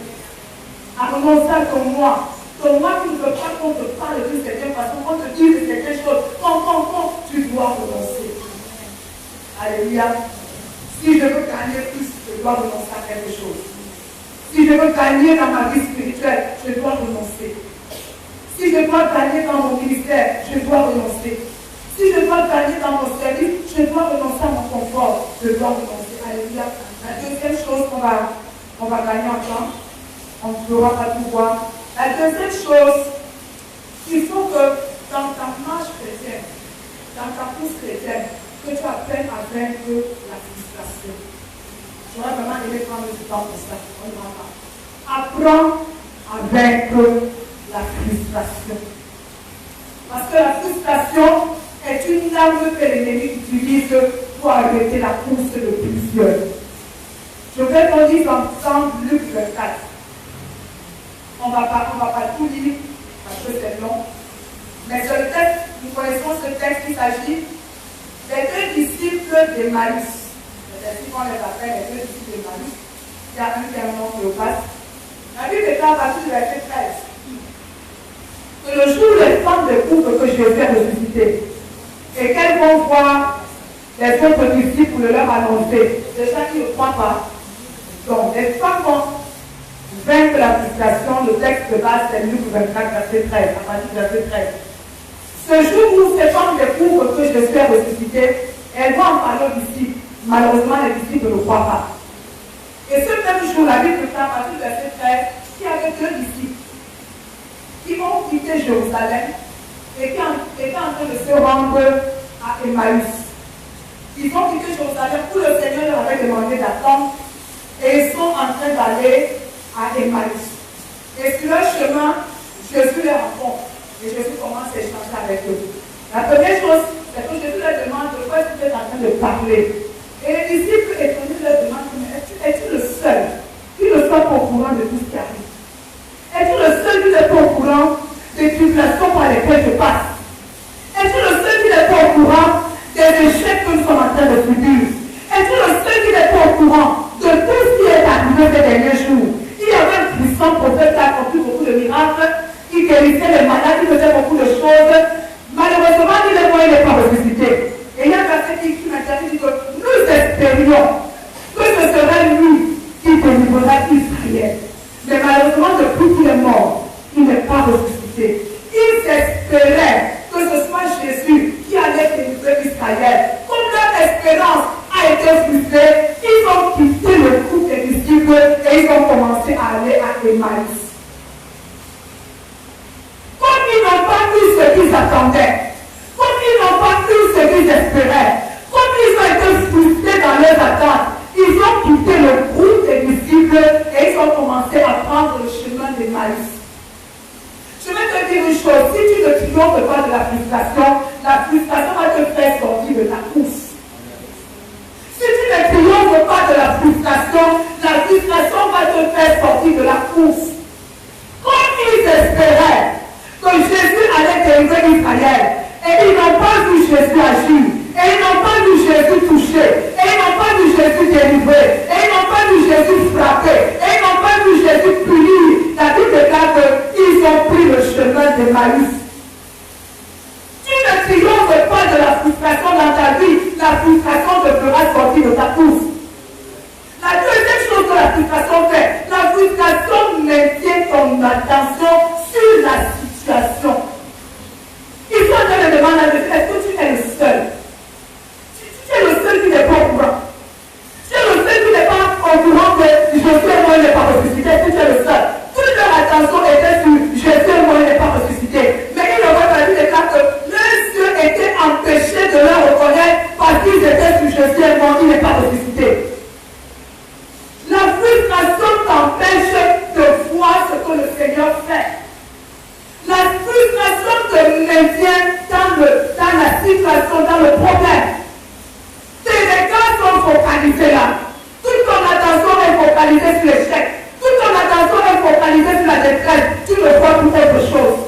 À renoncer à ton moi. Ton moi qui ne veut pas qu'on te parle de certaines façons, qu'on te dise quelque chose. Tu dois renoncer. Alléluia. Si je veux gagner plus, je dois renoncer à quelque chose. Si je veux gagner dans ma vie spirituelle, je dois renoncer. Si je dois gagner dans mon ministère, je dois renoncer. Si je dois gagner dans mon service, je dois renoncer à mon confort. Je dois renoncer. Alléluia. La deuxième chose qu'on va gagner en temps, on ne pourra pas tout voir. La deuxième chose, il faut que dans ta marche chrétienne, dans ta course chrétienne, que tu apprennes à vaincre la frustration. Tu vois vraiment, il prendre du temps pour ça. On ne va pas. Apprends à vaincre la frustration. Parce que la frustration est une arme que l'ennemi utilise pour arrêter la course de plusieurs. Je vais qu'on dise ensemble Luc 24. On ne va pas tout lire parce que c'est long. Mais ce texte, nous connaissons ce texte, il s'agit des deux disciples d'Emmaüs. C'est ainsi qu'on les appelle, les deux disciples d'Emmaüs. Il y a un qui est un nom Cléopas. La Bible est à partir du verset 13. Que le jour où les femmes découvrent que Jésus est ressuscité et qu'elles vont voir les autres disciples leur annoncer, c'est ça qui ne croient pas. Donc, les femmes vont vaincre la frustration. Le texte de base, c'est Luc 24, verset 13, à partir du verset 13. Ce jour où ces femmes découvrent que Jésus est ressuscité, elles vont en parler aux disciples. Malheureusement, les disciples ne croient pas. Et ce même jour, la Bible dit à partir du verset 13, qu'il y avait deux disciples qui ont quitté Jérusalem et qui étaient en train de se rendre à Emmaüs. Ils ont quitté Jérusalem où le Seigneur leur avait demandé d'attendre et ils sont en train d'aller à Emmaüs. Et sur leur chemin, Jésus les rencontre et Jésus commence à échanger avec eux. La première chose, c'est que Jésus leur demande de quoi est-ce que tu es en train de parler. Et les disciples étonnés leur demandent, es-tu le seul qui ne soit pas au courant de tout ce qui arrive? Es-tu le seul qui n'est pas au courant des tribulations par lesquelles je passe? Es-tu le seul qui n'est pas au courant des échecs que nous sommes en train de subir? Es-tu le seul qui n'est pas au courant de tout ce qui est arrivé ces derniers jours? Il y avait un puissant prophète qui a accompli beaucoup de miracles, qui guérissait les malades, qui faisait beaucoup de choses. Malheureusement, il n'est pas ressuscité. Et il y a un verset qui m'intéresse, dit que nous espérions que ce serait lui qui délivrera Israël. Mais malheureusement, depuis qu'il est mort, il n'est pas ressuscité. Ils espéraient que ce soit Jésus qui allait délivrer Israël. Comme leur espérance a été frustrée, ils ont quitté le groupe des disciples et ils ont commencé à aller à Emmaüs. Comme ils n'ont pas eu ce qu'ils attendaient, comme ils n'ont pas eu ce qu'ils espéraient, comme ils ont été frustrés dans leurs attentes, ils ont quitté le groupe des disciples et ils ont commencé à prendre le chemin d'Emmaüs. Je vais te dire une chose, si tu ne triomphes pas de la frustration va te faire sortir de ta course. Si tu ne triomphes pas de la frustration va te faire sortir de la course. Comme ils espéraient que Jésus allait délivrer Israël, et ils n'ont pas vu Jésus agir, et ils n'ont pas vu Jésus toucher, et ils n'ont pas vu Jésus délivrer, et ils n'ont pas vu Jésus frapper, et ils n'ont pas vu Jésus punir. La Bible déclare qu'ils ont pris le chemin d'Emmaüs. Tu ne triomphes pas de la frustration dans ta vie, la frustration te fera sortir de ta course. La deuxième chose que la frustration fait, la frustration maintient ton attention sur la situation. Ils sont en train de demander à Dieu, est-ce que tu es le seul? Tu es le seul qui n'est pas au courant. Tu es le seul qui n'est pas au courant que Jésus et moi n'est pas ressuscité. Tu es le seul. Toute leur attention était sur Jésus et moi n'est pas ressuscité. Mais ils n'ont pas vu que leurs yeux étaient empêchés de le reconnaître parce qu'ils étaient sur Jésus et moi qui n'est pas ressuscité. La frustration t'empêche de voir ce que le Seigneur fait. La frustration te maintient dans la situation, dans le problème. Tes regards sont focalisés là. Toute ton attention est focalisée sur l'échec. Toute ton attention est focalisée sur la détresse. Tu ne vois plus autre chose.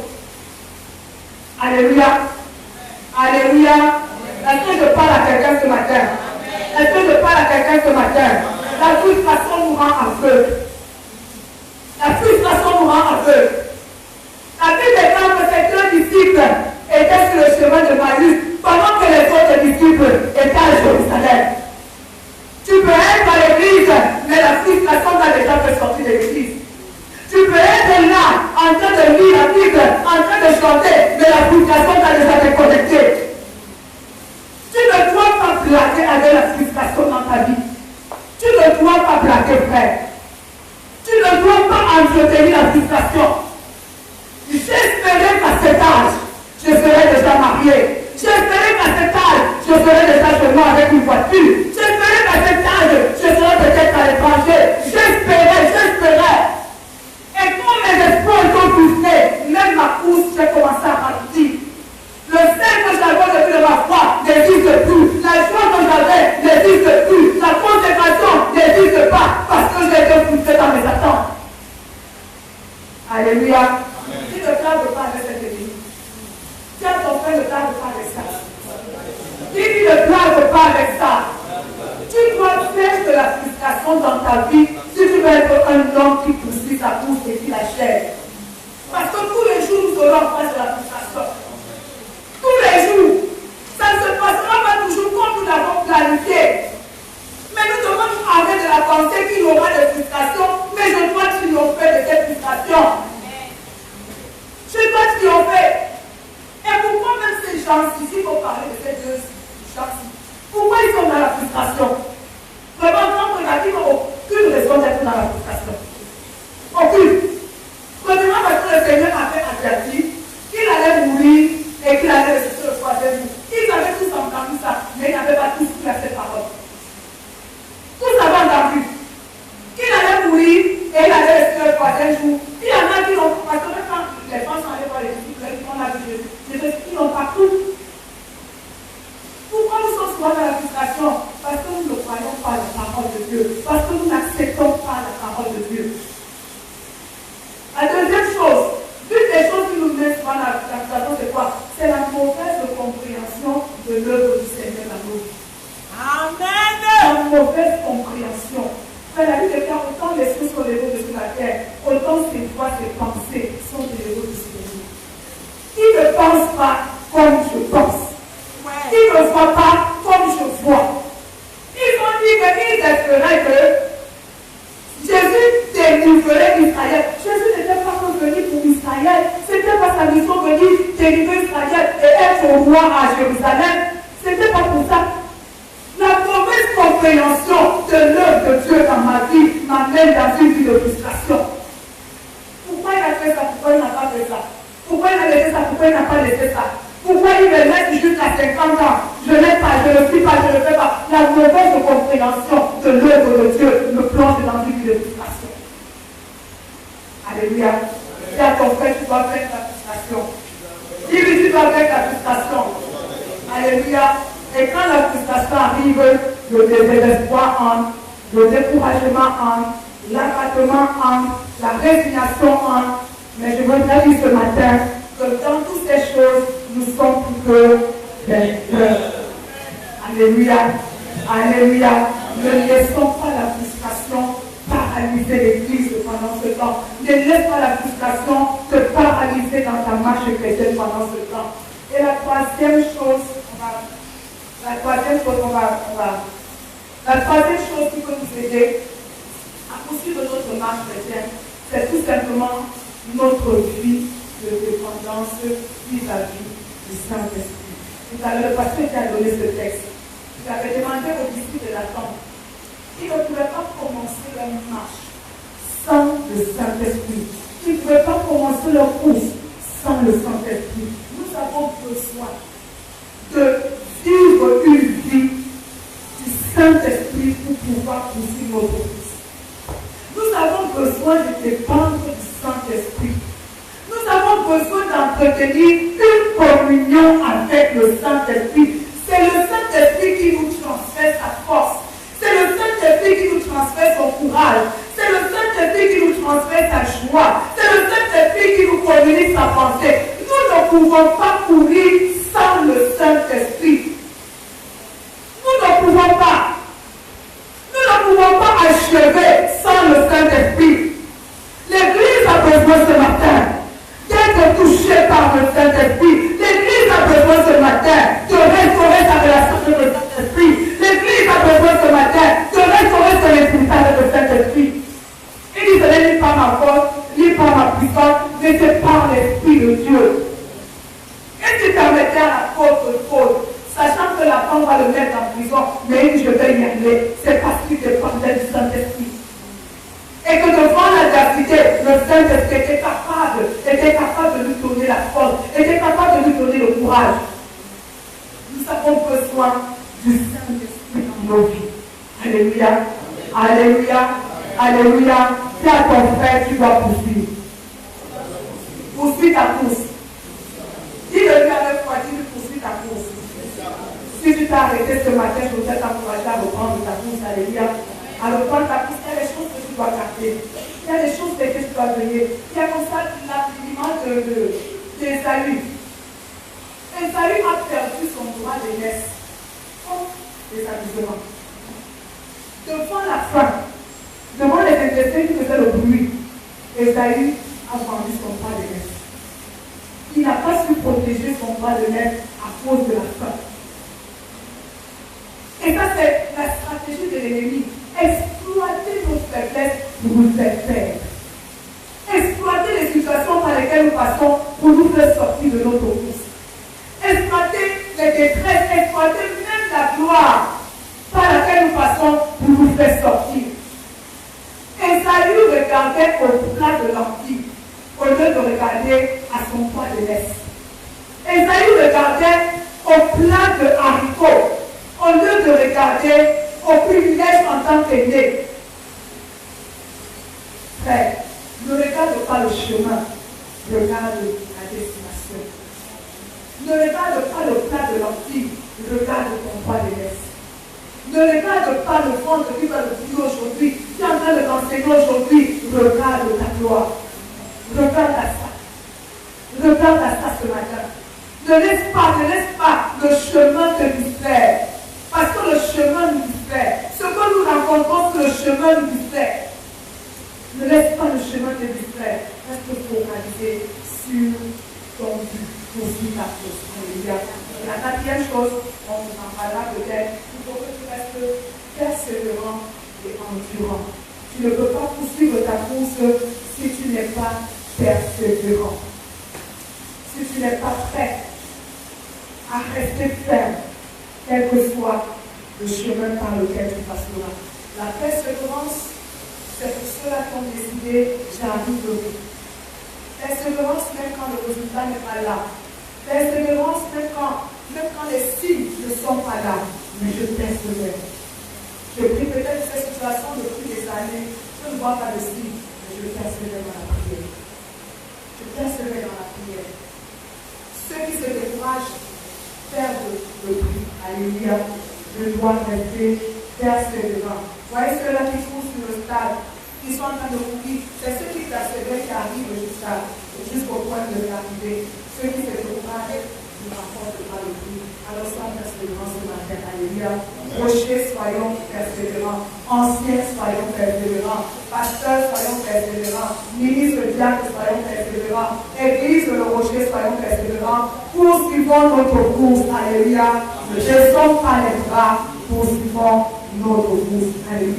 Alléluia. Alléluia. Est-ce que je parle à quelqu'un ce matin? Est-ce que je parle à quelqu'un ce matin? La frustration nous rend aveugle. La frustration nous rend aveugle. La Bible déclare que ces deux disciples étaient sur le chemin de Emmaüs pendant que les autres disciples étaient à Jérusalem. Tu peux être à l'église, mais la frustration t'a déjà fait sortir de l'église. Tu peux être là, en train de lire la Bible, en train de chanter, mais la frustration t'a déjà déconnecté. Tu ne dois pas blaguer avec la frustration dans ta vie. Tu ne dois pas blaguer, frère. Tu ne dois pas entretenir la frustration. J'espérais qu'à cet âge, je serais déjà marié. J'espérais qu'à cet âge, je serais déjà seulement avec une voiture. J'espérais qu'à cet âge, je serais peut-être à l'étranger. frustration dans ta vie, si tu veux être un homme qui poursuit sa course et qui l'achève. Parce que tous les jours, nous serons en face de la frustration. Tous les jours. Ça ne se passera pas toujours comme nous l'avons planifié. Mais nous devons nous arrêter de la pensée qu'il y aura des frustrations, mais je dois triompher de ces frustrations. Je dois triompher. Et pourquoi même ces gens-ci, s'il faut parler de ces deux gens-ci, pourquoi ils sont dans la frustration? Vraiment, quand on a dit aucune raison d'être dans la frustration. Aucune. Premièrement, parce que le Seigneur avait averti qu'il allait mourir et qu'il allait ressusciter le troisième jour. Ils avaient tous entendu ça, mais ils n'avaient pas tous cru à cette parole. Tous avaient entendu qu'il allait mourir et il allait ressusciter le troisième jour. Il y en a qui l'ont, parce que même quand les gens sont allés voir les disciples, on a vu Jésus, ils n'ont pas cru. Pourquoi nous sommes souvent dans la frustration? Parce que nous ne croyons pas la parole de Dieu. Parce que nous n'acceptons pas la parole de Dieu. La deuxième chose, l'une des choses qui nous met souvent dans la frustration, c'est quoi? C'est la mauvaise compréhension de l'œuvre du Seigneur dans nos vies. Amen. La mauvaise compréhension. La Bible dit autant les cieux sont élevés dessus la terre, autant ses voix, ses pensées sont élevées dessus les nous. Ils ne pensent pas comme je pense. Ils ne voient pas comme je vois. Ils ont dit qu'ils espéraient que Jésus délivrerait Israël. Jésus n'était pas venu pour Israël. C'était pas sa mission de venir délivrer Israël et être roi à Jérusalem. C'était pas pour ça. La mauvaise compréhension de l'œuvre de Dieu dans ma vie m'amène dans une vie de frustration. Pourquoi il a fait ça? Pourquoi il n'a pas fait ça? Pourquoi il a laissé ça? Pourquoi il n'a pas laissé ça? Pourquoi il me laisse jusqu'à 50 ans? Je n'ai pas, je ne suis pas, je ne fais pas. La mauvaise compréhension de l'œuvre de Dieu me plonge dans une vie de frustration. Alléluia. Et à ton frère, tu dois faire ta frustration. Dis-lui, tu dois faire ta frustration. Alléluia. Et quand la frustration arrive, le désespoir entre, le découragement entre, l'abattement entre, la résignation entre. Mais je voudrais dire ce matin que dans toutes ces choses, nous sommes plus que des frères. Alléluia. Alléluia. Ne laissons pas la frustration paralyser l'Église pendant ce temps. Ne laisse pas la frustration te paralyser dans ta marche chrétienne pendant ce temps. Et la troisième chose qui peut nous aider à poursuivre notre marche chrétienne, c'est tout simplement notre vie de dépendance vis-à-vis du Saint-Esprit. Tout à l'heure, le pasteur qui a donné ce texte, il avait demandé aux disciples de l'attendre. Ils ne pouvaient pas commencer leur marche sans le Saint-Esprit. Ils ne pouvaient pas commencer leur course sans le Saint-Esprit. Nous avons besoin de vivre une vie du Saint-Esprit pour pouvoir poursuivre notre course. Nous avons besoin de dépendre du Saint-Esprit. Nous avons besoin d'entretenir une communion avec le Saint-Esprit. C'est le Saint-Esprit qui nous transfère sa force. C'est le Saint-Esprit qui nous transfère son courage. C'est le Saint-Esprit qui nous transfère sa joie. C'est le Saint-Esprit qui nous communique sa pensée. Nous ne pouvons pas courir sans le Saint-Esprit. Nous ne pouvons pas. Nous ne pouvons pas achever sans le Saint-Esprit. L'Église a besoin ce matin d'être touchée par le Saint-Esprit. L'Église a besoin ce matin de restaurer sa relation avec le Saint-Esprit. L'Église a besoin ce matin de restaurer son intimité avec le Saint-Esprit. Il dit, ce n'est pas ma force, ni pas ma puissance, mais c'est par l'Esprit de Dieu. Et tu permettais à la faute de faute, sachant que la femme va le mettre en prison, mais il dit, je vais y aller. C'est parce qu'il dépendait du Saint-Esprit. Et que devant l'adversité, le Saint-Esprit était capable de lui donner la force, était capable de lui donner le courage. Nous avons besoin du Saint-Esprit dans nos vies. Alléluia. Alléluia. Alléluia. C'est à ton frère, tu dois poursuivre. Poursuis ta course. Dis-le lui avec foi, dis-lui poursuis ta course. Si tu t'es arrêté ce matin, je voudrais t'encourager à reprendre ta course. Alléluia. À reprendre ta course, il y a des choses que tu dois garder. Il y a des choses que tu dois donner. Il y a comme ça l'image d'Ésaü. Ésaü a perdu son droit d'aînesse. Comme des amusements. Devant la faim, destins qui faisaient le bruit. Esaïe a vendu son bras de lait. Il n'a pas su protéger son bras de lait à cause de la faim. Et ça, c'est la stratégie de l'ennemi. Exploiter nos faiblesses pour nous faire perdre. Exploiter les situations par lesquelles nous passons pour nous faire sortir de notre course. Exploiter les détresses, exploiter même la gloire par laquelle nous passons pour nous faire sortir. Esaïe regardait au plat de lentilles au lieu de regarder à son poids de laisse. Esaïe regardait au plat de haricots au lieu de regarder au privilège en tant qu'aîné. Frère, ne regarde pas le chemin, regarde la destination. Ne regarde pas le plat de lentilles, regarde ton poids de laisse. Ne regarde pas le ventre qui va le dire aujourd'hui, qui est en train de t'enseigner aujourd'hui, regarde ta gloire. Regarde à ça. Regarde à ça ce matin. Ne laisse pas le chemin te distraire. Parce que le chemin nous distrait. Ce que nous rencontrons sur le chemin nous distrait. Ne laisse pas le chemin te distraire. Reste focalisé sur ton but. Poursuis ta course. Alléluia. Et la quatrième chose, on vous en parlera peut-être, il faut que tu restes persévérant et endurant. Tu ne peux pas poursuivre ta course si tu n'es pas persévérant. Si tu n'es pas prêt à rester ferme, quel que soit le chemin par lequel tu passeras. La persévérance, c'est pour ceux-là qui ont décidé, j'arriverai. Persévérance même quand le résultat n'est pas là. Persévérance même quand les signes ne sont pas là. Mais je persévère. Je prie peut-être cette situation depuis des années. Je ne vois pas de signes, mais je persévère dans la prière. Je persévère dans la prière. Ceux qui se découragent perdent le prix. Alléluia. Je dois rester persévérant. Voyez ceux-là qui courent sur le stade, qui sont en train de courir, c'est ceux qui persévèrent qui arrivent jusqu'au point de l'arrivée. Ceux qui se découragent ne remportent pas le prix. Alors soyons persévérants ce matin. Alléluia. Rochers, soyons persévérants. Anciens, soyons persévérants. Pasteurs, soyons persévérants. Ministres, diacres, soyons persévérants. Église, le rocher, soyons persévérants. Poursuivons notre course. Alléluia. Ne baissons pas les bras. Poursuivons notre course. Alléluia.